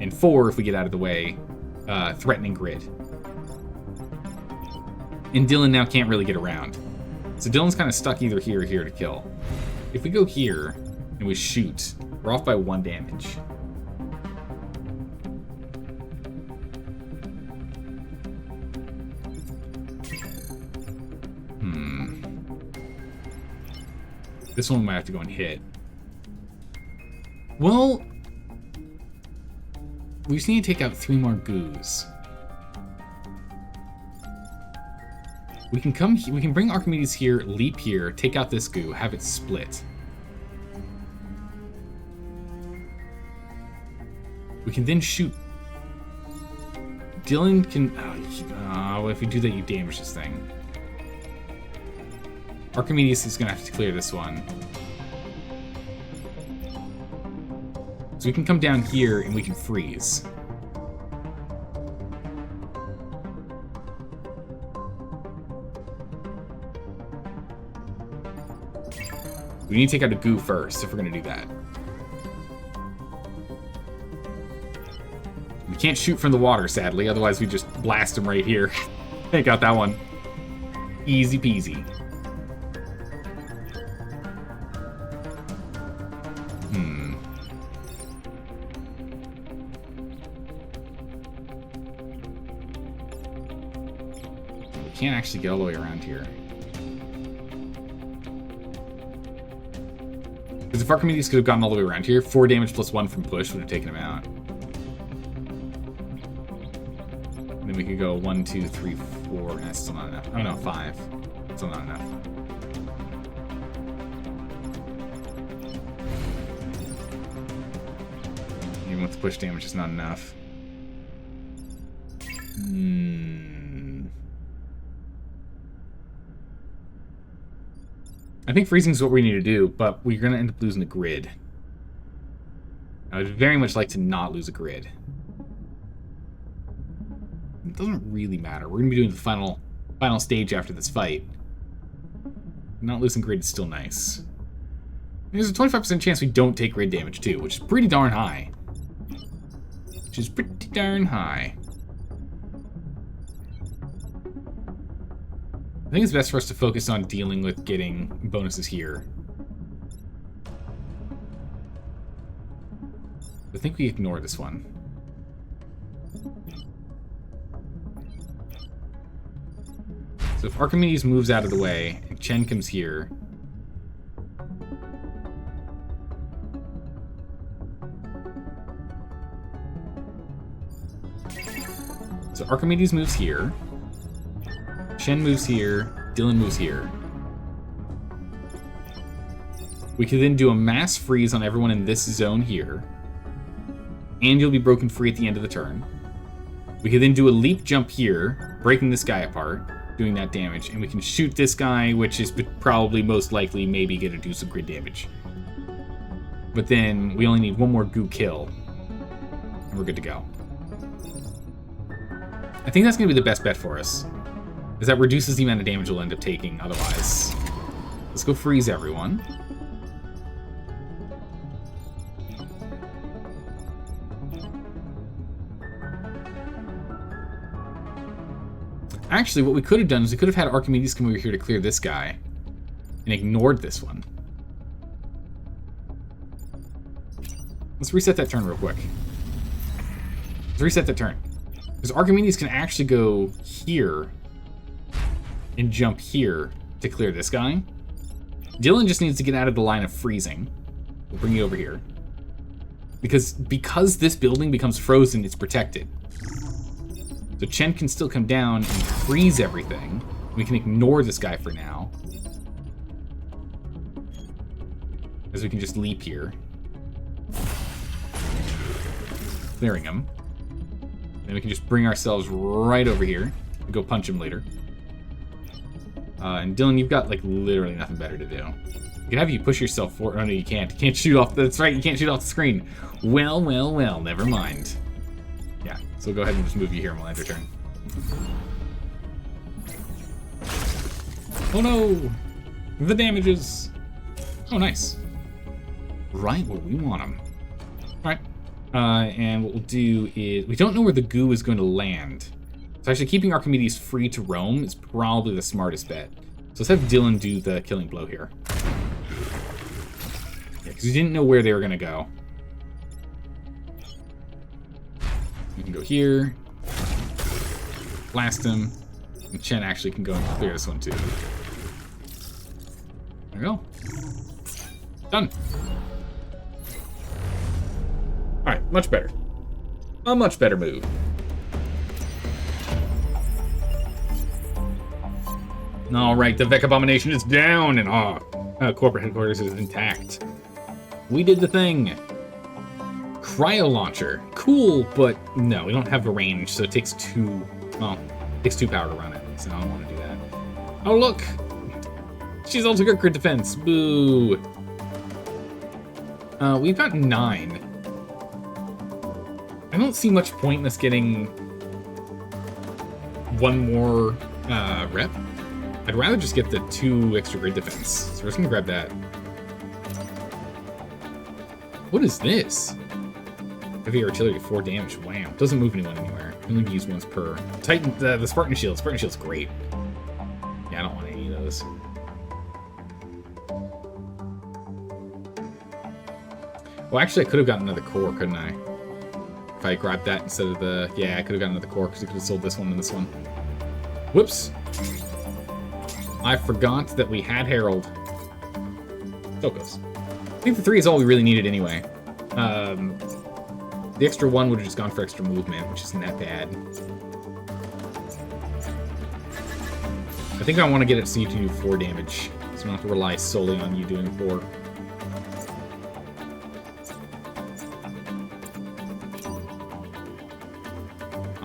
and 4 if we get out of the way. Threatening grid. And Dylan now can't really get around. So Dylan's kind of stuck either here or here to kill. If we go here and we shoot, we're off by 1 damage. This one we might have to go and hit. Well, we just need to take out 3 more goos. We can come. We can bring Archimedes here, leap here, take out this goo, have it split. We can then shoot. Dylan can. Oh, if you do that, you damage this thing. Archimedes is gonna have to clear this one. So we can come down here and we can freeze. We need to take out a goo first if we're gonna do that. We can't shoot from the water, sadly, otherwise we just blast him right here. Take out that one. Easy peasy. Can't actually get all the way around here. Because if Archimedes could have gotten all the way around here, 4 damage plus 1 from push would have taken him out. And then we could go 1, 2, 3, 4. That's still not enough. Oh no, 5. Still not enough. Even with the push damage, it's not enough. I think freezing is what we need to do, but we're going to end up losing the grid. I would very much like to not lose a grid. It doesn't really matter. We're going to be doing the final stage after this fight. Not losing grid is still nice. There's a 25% chance we don't take grid damage too, which is pretty darn high. Which is pretty darn high. I think it's best for us to focus on dealing with getting bonuses here. I think we ignore this one. So if Archimedes moves out of the way, and Chen comes here... So Archimedes moves here. Chen moves here, Dylan moves here. We can then do a mass freeze on everyone in this zone here. And you'll be broken free at the end of the turn. We can then do a leap jump here, breaking this guy apart. doing that damage. And we can shoot this guy, which is probably most likely maybe going to do some grid damage. But then we only need one more goo kill. And we're good to go. I think that's going to be the best bet for us. Because that reduces the amount of damage we'll end up taking otherwise. Let's go freeze everyone. Actually, what we could have done is we could have had Archimedes come over here to clear this guy. And ignored this one. Let's reset that turn real quick. Let's reset that turn. Because Archimedes can actually go here and jump here to clear this guy. Dylan just needs to get out of the line of freezing. We'll bring you over here. Because this building becomes frozen, it's protected. So Chen can still come down and freeze everything. We can ignore this guy for now. As we can just leap here. Clearing him. Then we can just bring ourselves right over here and go punch him later. And Dylan, you've got like literally nothing better to do. I could have you push yourself forward. Oh no, you can't. You can't shoot off. That's right. You can't shoot off the screen. Well, well, well. Never mind. Yeah. So go ahead and just move you here and we'll end your turn. Oh no! The damages. Oh, nice. Right where we want them. All right. And what we'll do is we don't know where the goo is going to land. So actually keeping Archimedes free to roam is probably the smartest bet. So let's have Dylan do the killing blow here. Yeah, because we didn't know where they were going to go. We can go here. Blast him. And Chen actually can go and clear this one too. There we go. Done. Alright, much better. A much better move. Alright, the Vec Abomination is down, and corporate headquarters is intact. We did the thing. Cryo launcher. Cool, but no, we don't have a range, so it takes two power to run it, so I don't want to do that. Oh, look! She's also got crit defense. Boo! We've got 9. I don't see much point in us getting one more rep. I'd rather just get the 2 extra grid defense. So we're just gonna grab that. What is this? Heavy artillery, 4 damage. Wham. Doesn't move anyone anywhere. Only can use once per. Titan, the Spartan Shield. Spartan Shield's great. Yeah, I don't want any of those. Well, actually, I could have gotten another core, couldn't I? If I grabbed that instead of the... Yeah, I could have gotten another core because I could have sold this one and this one. Whoops. I forgot that we had Herald. So it goes. I think the 3 is all we really needed anyway. The extra 1 would have just gone for extra movement, which isn't that bad. I think I want to get it so you can do 4 damage, so I don't have to rely solely on you doing 4.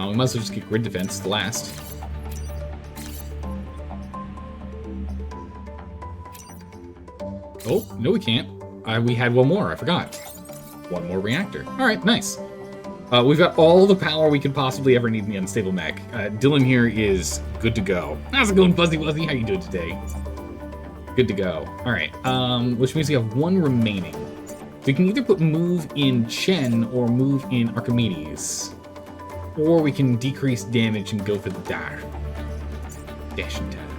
We might as well just get grid defense the last. Oh, no we can't. We had one more, I forgot. One more reactor. Alright, nice. We've got all the power we could possibly ever need in the unstable mech. Dylan here is good to go. How's it going, Fuzzy Wuzzy? How you doing today? Good to go. Alright, which means we have 1 remaining. So we can either put move in Chen or move in Archimedes. Or we can decrease damage and go for the dash. Dashing time.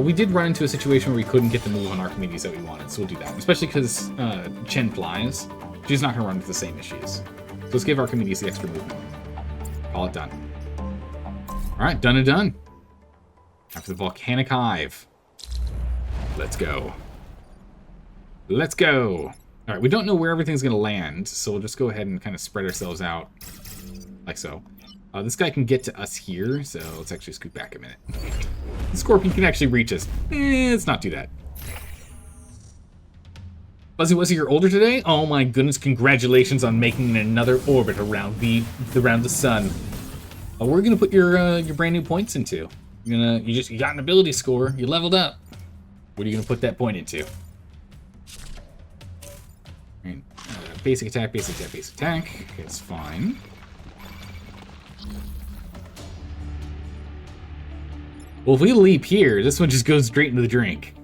We did run into a situation where we couldn't get the move on Archimedes that we wanted, so we'll do that. Especially because Chen flies. She's not going to run into the same issues. So let's give Archimedes the extra movement. Call it done. Alright, done and done. After the Volcanic Hive. Let's go. Let's go! Alright, we don't know where everything's going to land, so we'll just go ahead and kind of spread ourselves out. Like so. This guy can get to us here, so let's actually scoot back a minute. The Scorpion can actually reach us. Let's not do that. Fuzzy Wuzzy, you're older today? Oh my goodness, congratulations on making another orbit around the sun. We're gonna put your brand new points into. You got an ability score. You leveled up. What are you gonna put that point into? Right. Basic attack, basic attack, basic attack. Okay, it's fine. Well, if we leap here, this one just goes straight into the drink.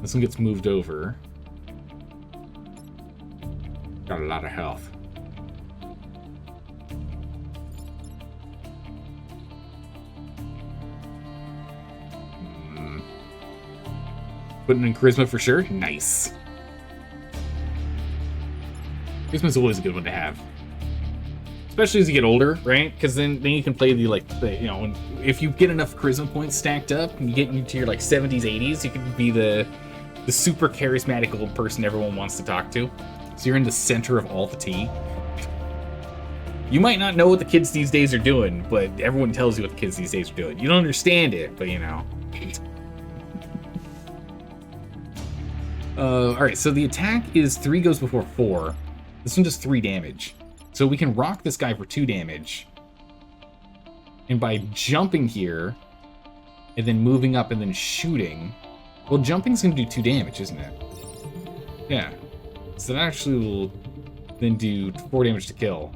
This one gets moved over. Got a lot of health. Putting in charisma for sure. Nice. Charisma's always a good one to have. Especially as you get older, right? Because then you can play if you get enough charisma points stacked up, and you get into your like 70s, 80s, you can be the super charismatic old person everyone wants to talk to. So you're in the center of all the tea. You might not know what the kids these days are doing, but everyone tells you what the kids these days are doing. You don't understand it, but you know. Alright, so the attack is 3 goes before 4. This one does 3 damage. So we can rock this guy for 2 damage. And by jumping here, and then moving up and then shooting... Well, jumping's going to do 2 damage, isn't it? Yeah. So that actually will then do 4 damage to kill.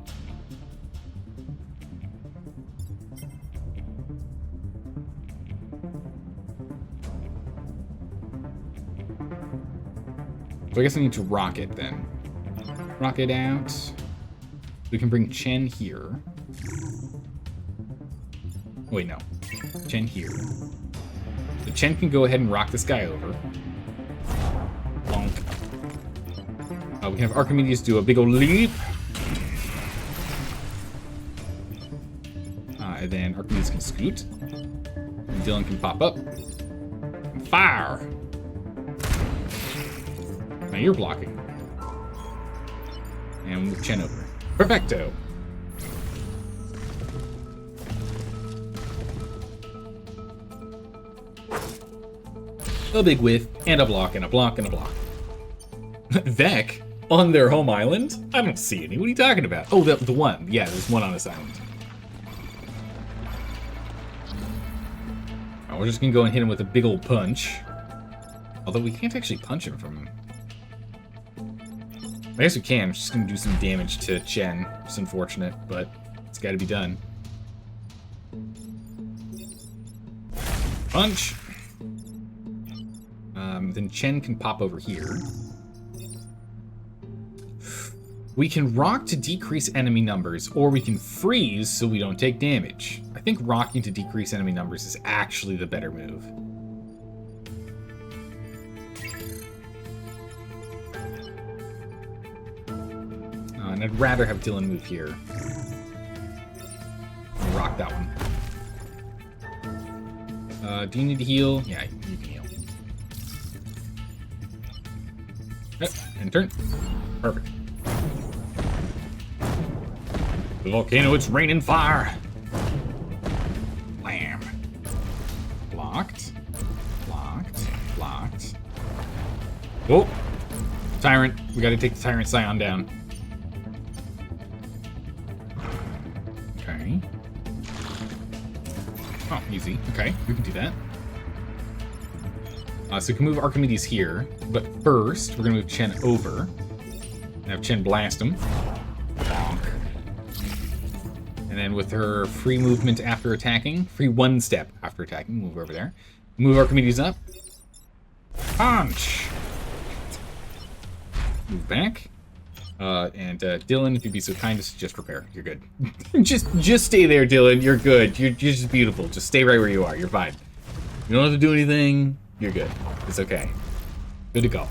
So I guess I need to rock it then. Rock it out. We can bring Chen here. Wait, no. Chen here. So Chen can go ahead and rock this guy over. Bonk. We can have Archimedes do a big old leap. And then Archimedes can scoot. And Dylan can pop up. And fire! Now you're blocking. And move Chen over. Perfecto! A big whiff, and a block, and a block, and a block. Vec? On their home island? I don't see any. What are you talking about? Oh, the one. Yeah, there's one on this island. Oh, we're just gonna go and hit him with a big old punch. Although we can't actually punch him from... I guess we can. It's just gonna do some damage to Chen. It's unfortunate, but it's gotta be done. Punch! Then Chen can pop over here. We can rock to decrease enemy numbers, or we can freeze so we don't take damage. I think rocking to decrease enemy numbers is actually the better move. And I'd rather have Dylan move here. I'll rock that one. Do you need to heal? Yeah, you can heal. And turn. Perfect. The volcano, it's raining fire. Blam. Blocked. Blocked. Blocked. Oh! Tyrant. We gotta take the Tyrant Scion down. Okay. Oh, easy. Okay, we can do that. So we can move Archimedes here, but first we're gonna move Chen over and have Chen blast him. Bonk. And then with her free movement after attacking, free 1 step after attacking, move over there. Move Archimedes up. Punch! Move back. And Dylan, if you'd be so kind as to just prepare, you're good. just stay there, Dylan. You're good. You're just beautiful. Just stay right where you are. You're fine. You don't have to do anything. You're good. It's okay. Good to go.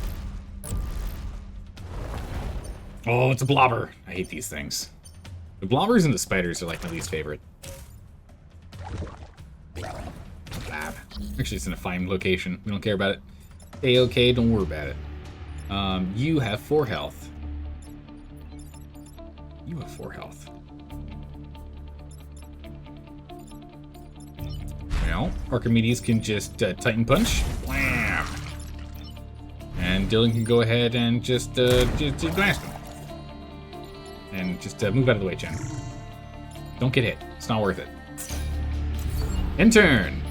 Oh, it's a blobber. I hate these things. The blobbers and the spiders are like my least favorite. Blab. Actually, it's in a fine location. We don't care about it. A-okay, don't worry about it. You have 4 health. You have 4 health. Well, Archimedes can just Titan Punch. Blam! And Dylan can go ahead and just blast him. And just move out of the way, Chen. Don't get hit. It's not worth it. End turn.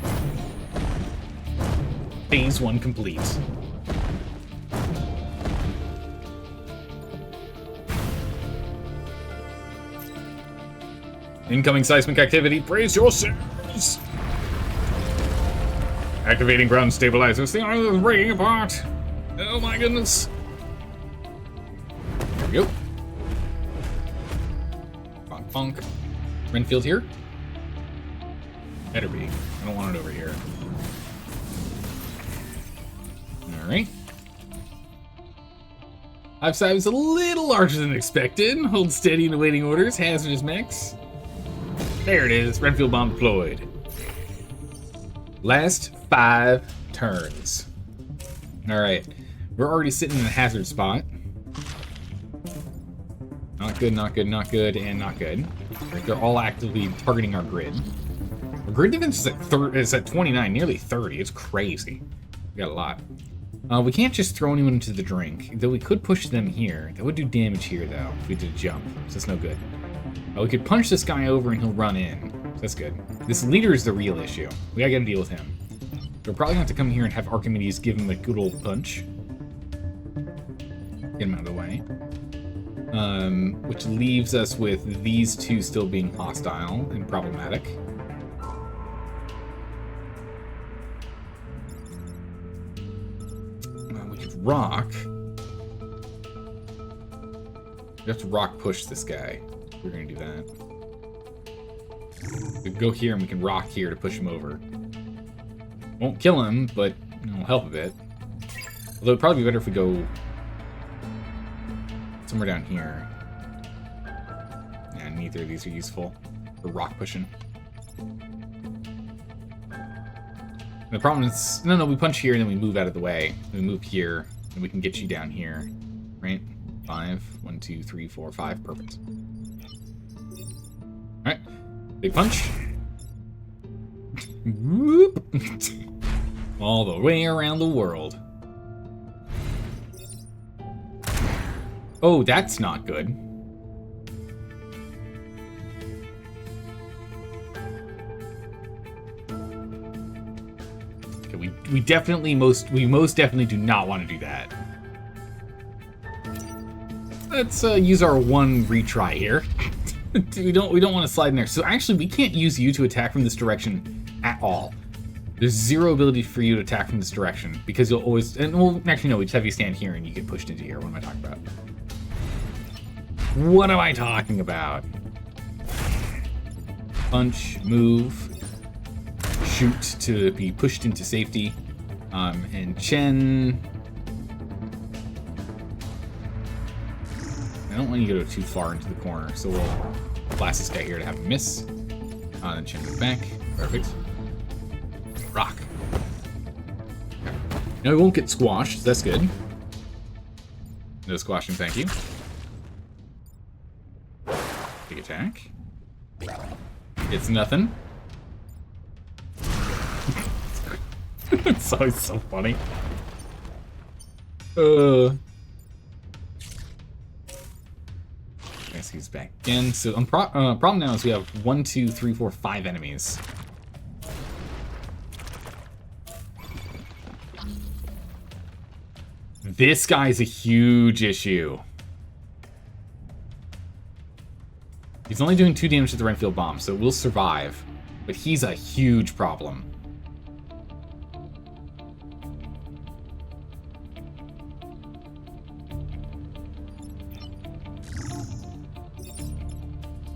Phase 1 complete. Incoming seismic activity. Brace yourselves. Activating ground stabilizers. The island is breaking apart. Oh my goodness. There we go. Funk, funk. Renfield here? Better be. I don't want it over here. Alright. Hive size is a little larger than expected. Hold steady in awaiting orders. Hazardous mechs. There it is. Renfield bomb deployed. Last 5 turns. Alright. We're already sitting in a hazard spot. Not good, not good, not good, and not good. Right, they're all actively targeting our grid. Our grid defense is at 29, nearly 30. It's crazy. We got a lot. We can't just throw anyone into the drink, though we could push them here. That would do damage here, though, if we did a jump, so that's no good. We could punch this guy over and he'll run in. So that's good. This leader is the real issue. We gotta get a deal with him. We're probably gonna have to come here and have Archimedes give him a good old punch. Get him out of the way. Which leaves us with these two still being hostile and problematic. We could rock. We have to rock push this guy. We're gonna do that. We can go here and we can rock here to push him over. Won't kill him, but it'll help a bit. Although it'd probably be better if we go somewhere down here. Yeah, neither of these are useful for rock pushing. The problem is, no, we punch here and then we move out of the way. We move here and we can get you down here, right? 5, 1, 2, 3, 4, 5, perfect. All right, big punch. Whoop. All the way around the world. Oh, that's not good. Okay, we most definitely do not want to do that. Let's use our one retry here. we don't want to slide in there. So actually, we can't use you to attack from this direction at all. There's zero ability for you to attack from this direction because you'll always. And well, actually, no. We just have you stand here and you get pushed into here. What am I talking about? What am I talking about? Punch, move, shoot to be pushed into safety, and Chen. I don't want you to go too far into the corner, so we'll blast this guy here to have him miss. Then Chen move back. Perfect. Rock. Okay. Now we won't get squashed, so that's good. No squashing, thank you. Big attack. It's nothing. It's always so funny. I guess he's back again. So problem now is we have 1, 2, 3, 4, 5 enemies. This guy's a huge issue. He's only doing 2 damage to the Renfield bomb, so we'll survive. But he's a huge problem.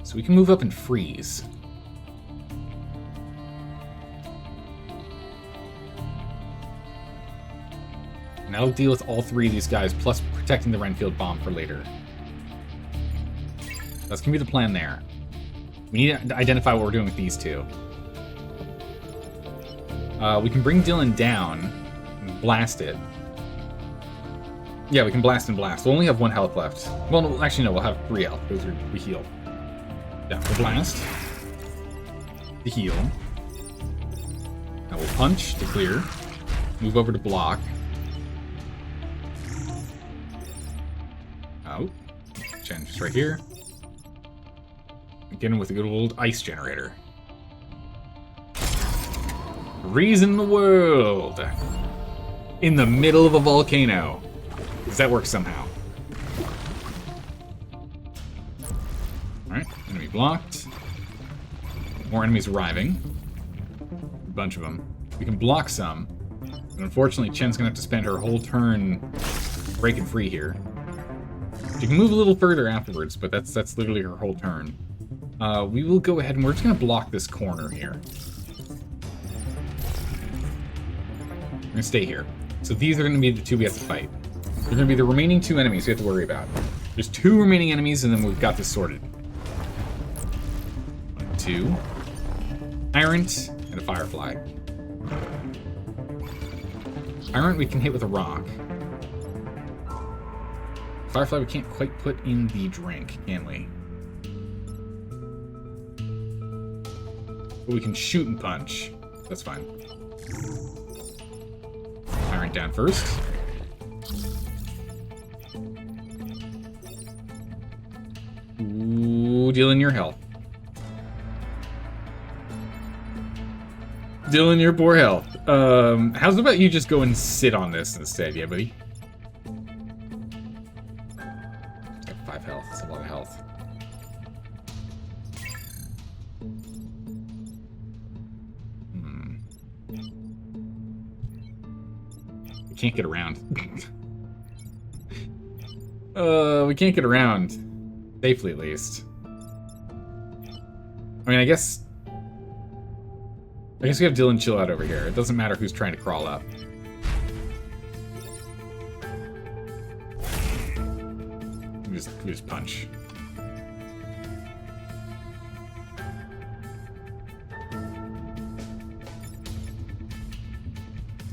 So we can move up and freeze. And that'll deal with all 3 of these guys, plus protecting the Renfield bomb for later. That's gonna be the plan there. We need to identify what we're doing with these 2. We can bring Dylan down and blast it. Yeah, we can blast and blast. We'll only have 1 health left. Well, no, actually, no, we'll have 3 health because we heal. Yeah, we'll blast. To heal. Now we'll punch to clear. Move over to block. Oh. Chen just right here. Again with a good old ice generator. Reason the world. In the middle of a volcano. Does that work somehow? Alright, enemy blocked. More enemies arriving. A bunch of them. We can block some. But unfortunately, Chen's gonna have to spend her whole turn breaking free here. She can move a little further afterwards, but that's literally her whole turn. We will go ahead and we're just gonna block this corner here. We're gonna stay here. So these are gonna be the two we have to fight. They're gonna be the remaining two enemies we have to worry about. There's two remaining enemies, and then we've got this sorted. 1, 2. Tyrant and a Firefly. Tyrant we can hit with a rock. Firefly we can't quite put in the drink, can we? But we can shoot and punch. That's fine. Tyrant down first. Ooh, dealing your health. Dealing your poor health. How's about you just go and sit on this instead, yeah, buddy? Got 5 health. That's a lot of health. We can't get around. We can't get around. Safely, at least. I mean, I guess we have Dylan chill out over here. It doesn't matter who's trying to crawl up. We just punch.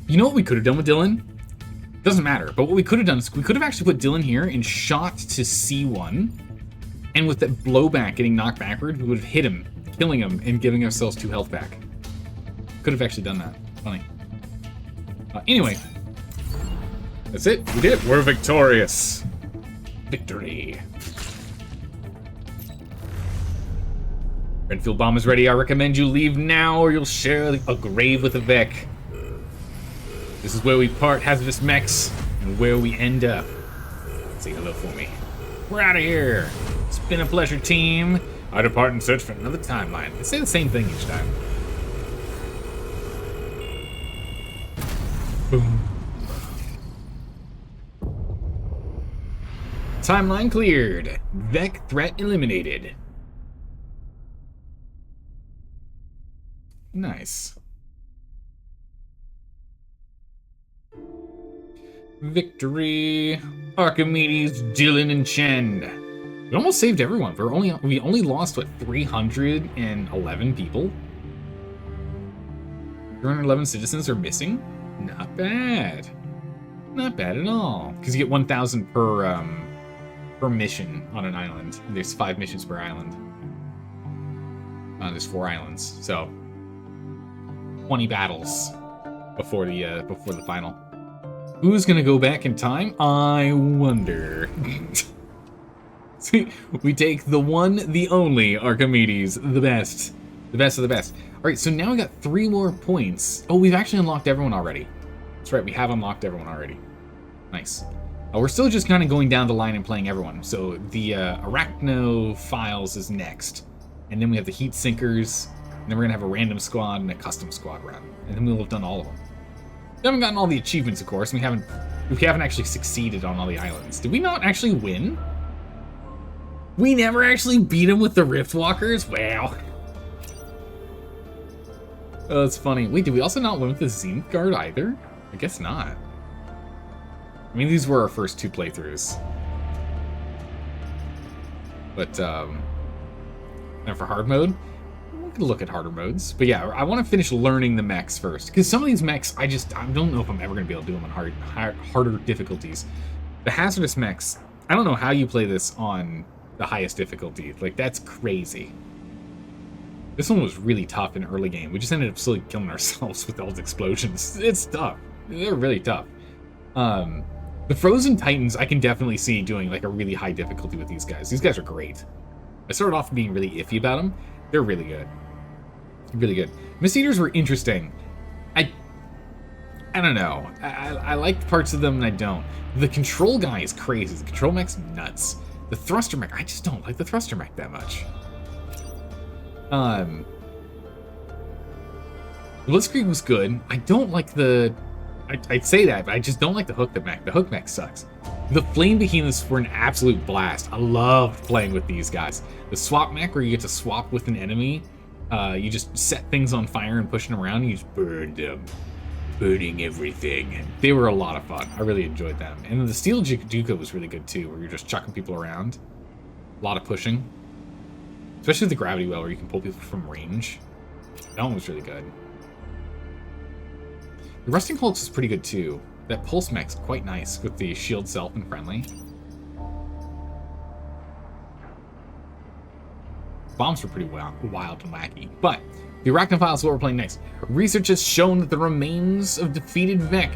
You know what we could have done with Dylan? Doesn't matter, but what we could have done is we could have actually put Dylan here and shot to C1, and with that blowback getting knocked backward, we would have hit him, killing him, and giving ourselves 2 health back. Could have actually done that. Funny. Anyway. That's it. We did it. We're victorious. Victory. Renfield bomb is ready. I recommend you leave now or you'll share a grave with a Vec. This is where we part hazardous mechs and where we end up. Say hello for me. We're out of here. It's been a pleasure, team. I depart and search for another timeline. They say the same thing each time. Boom. Timeline cleared. Vec threat eliminated. Nice. Victory. Archimedes, Dylan, and Chen. We almost saved everyone. We only lost, what, 311 people? 311 citizens are missing? Not bad. Not bad at all. Because you get 1,000 per mission on an island. There's 5 missions per island. There's 4 islands, so 20 battles before the final. Who's gonna go back in time? I wonder. See, we take the one, the only Archimedes, the best of the best. All right, so now we got 3 more points. Oh, we've actually unlocked everyone already. That's right, we have unlocked everyone already. Nice. We're still just kind of going down the line and playing everyone. So the Arachnophiles is next, and then we have the Heat Sinkers, and then we're gonna have a random squad and a custom squad run, and then we'll have done all of them. We haven't gotten all the achievements, of course, and we haven't actually succeeded on all the islands. Did we not actually win? We never actually beat them with the Riftwalkers? Wow. Oh, that's funny. Wait, did we also not win with the Zenith Guard either? I guess not. I mean, these were our first 2 playthroughs. But, and for hard mode, we could look at harder modes. But yeah, I want to finish learning the mechs first. Because some of these mechs, I don't know if I'm ever going to be able to do them on harder difficulties. The hazardous mechs, I don't know how you play this on the highest difficulty. Like, that's crazy. This one was really tough in early game. We just ended up slowly killing ourselves with all the explosions. It's tough. They're really tough. The Frozen Titans, I can definitely see doing like a really high difficulty with these guys. These guys are great. I started off being really iffy about them. They're really good. Really good. Mist Eaters were interesting. I don't know. I like parts of them and I don't. The control guy is crazy. The control mech's nuts. The thruster mech, I just don't like the thruster mech that much. Blitzkrieg was good. I don't like the... I'd say that, but I just don't like the hook mech. The hook mech sucks. The flame behemoths were an absolute blast. I loved playing with these guys. The swap mech, where you get to swap with an enemy, you just set things on fire and push them around, and you just burn them. Burning everything. They were a lot of fun. I really enjoyed them. And then the Steel Juka was really good too, where you're just chucking people around. A lot of pushing. Especially the gravity well, where you can pull people from range. That one was really good. The Rusting Hulks is pretty good too. That Pulse mech's quite nice with the shield self and friendly. Bombs were pretty wild and wacky. But the Arachnophile is what we're playing next. Research has shown that the remains of defeated mech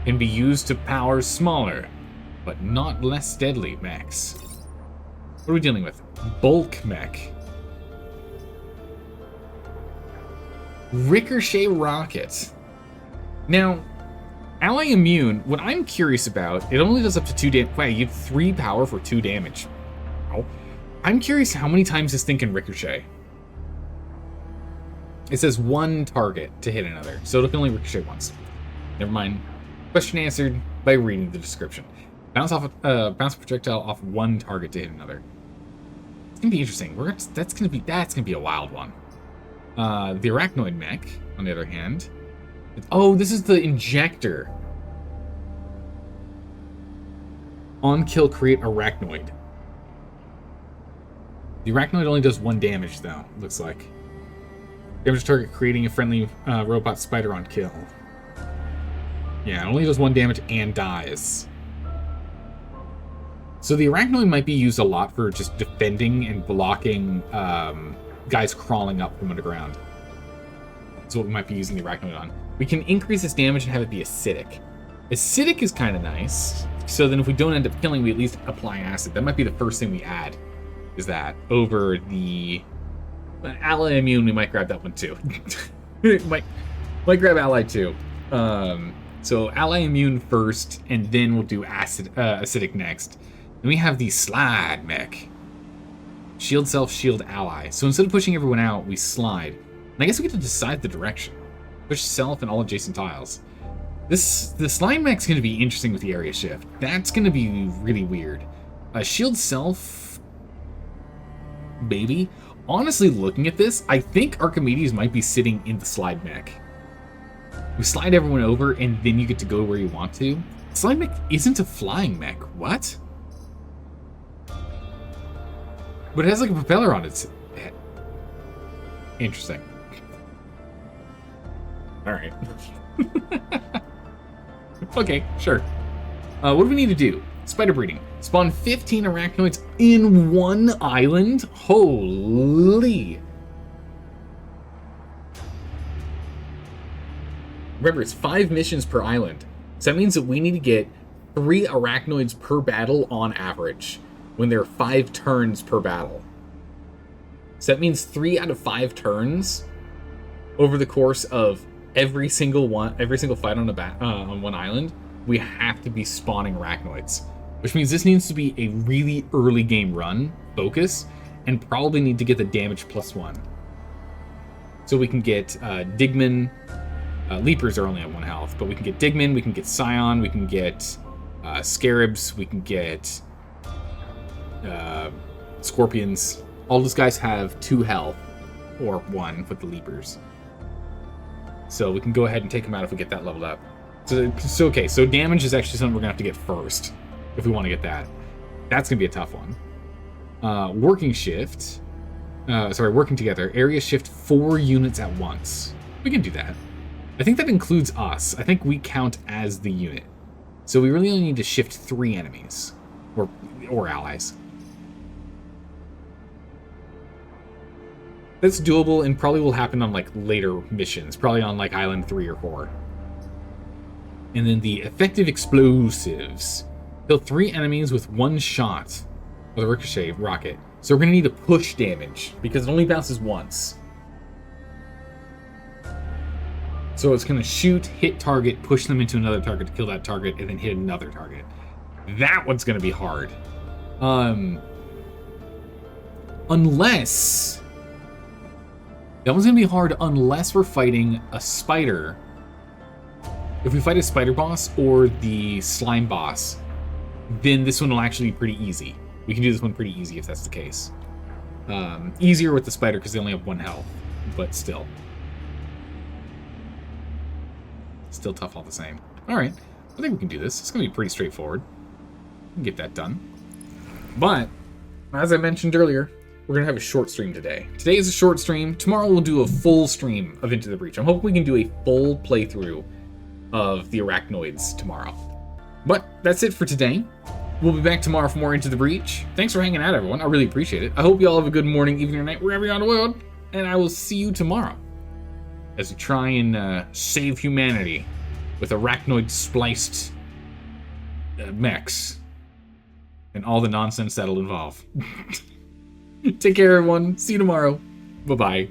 can be used to power smaller, but not less deadly mechs. What are we dealing with? Bulk mech. Ricochet rocket. Now, Ally Immune, what I'm curious about, it only does up to 2 damage. Wow, you have 3 power for 2 damage. Oh. I'm curious how many times this thing can ricochet. It says 1 target to hit another, so it can only ricochet once. Never mind. Question answered by reading the description. Bounce a projectile off 1 target to hit another. It's gonna be interesting. That's gonna be a wild one. The Arachnoid mech, on the other hand. Oh, this is the injector. On kill, create Arachnoid. The Arachnoid only does 1 damage, though, looks like. Damage target, creating a friendly robot spider on kill. Yeah, it only does 1 damage and dies. So the Arachnoid might be used a lot for just defending and blocking guys crawling up from underground. That's what we might be using the Arachnoid on. We can increase its damage and have it be acidic. Acidic is kind of nice. So then if we don't end up killing, we at least apply acid. That might be the first thing we add, is that over the Ally Immune. We might grab that one too. might grab Ally too. So Ally Immune first, and then we'll do acidic next. Then we have the Slide mech. Shield self, shield ally. So instead of pushing everyone out, we slide. And I guess we get to decide the direction. Push self and all adjacent tiles. The slide mech's going to be interesting with the area shift. That's going to be really weird. Shield self, maybe. Honestly, looking at this, I think Archimedes might be sitting in the slide mech. We slide everyone over, and then you get to go where you want to. Slide mech isn't a flying mech. What? But it has like a propeller on its head. Interesting. Alright. Okay, sure. What do we need to do? Spider breeding. Spawn 15 arachnoids in 1 island? Holy. Remember, it's 5 missions per island. So that means that we need to get 3 arachnoids per battle on average, when there are 5 turns per battle. So that means 3 out of 5 turns over the course of every single fight on one island, we have to be spawning arachnoids. Which means this needs to be a really early game run focus, and probably need to get the damage +1. So we can get Digman. Leapers are only at 1 health, but we can get Digman, we can get Scion, we can get Scarabs, we can get Scorpions. All those guys have 2 health, or 1 with the Leapers. So we can go ahead and take them out if we get that leveled up. So okay, so damage is actually something we're gonna have to get first if we want to get that. That's gonna be a tough one. Working together. Area shift 4 units at once. We can do that. I think that includes us. I think we count as the unit. So we really only need to shift 3 enemies. Or allies. That's doable and probably will happen on like later missions. Probably on like Island 3 or 4. And then the effective explosives. Kill 3 enemies with 1 shot of the ricochet rocket. So we're going to need to push damage, because it only bounces once. So it's going to shoot, hit target, push them into another target to kill that target, and then hit another target. That one's going to be hard. Unless... That one's going to be hard unless we're fighting a spider. If we fight a spider boss or the slime boss, then this one will actually be pretty easy. We can do this one pretty easy if that's the case. Easier with the spider because they only have 1 health, but still. Still tough all the same. Alright, I think we can do this. It's going to be pretty straightforward. We can get that done. But, as I mentioned earlier, we're going to have a short stream today. Today is a short stream. Tomorrow we'll do a full stream of Into the Breach. I'm hoping we can do a full playthrough of the Arachnoids tomorrow. But that's it for today. We'll be back tomorrow for more Into the Breach. Thanks for hanging out, everyone. I really appreciate it. I hope you all have a good morning, evening, or night, wherever you're on the world. And I will see you tomorrow as we try and save humanity with arachnoid-spliced mechs and all the nonsense that'll involve. Take care, everyone. See you tomorrow. Bye-bye.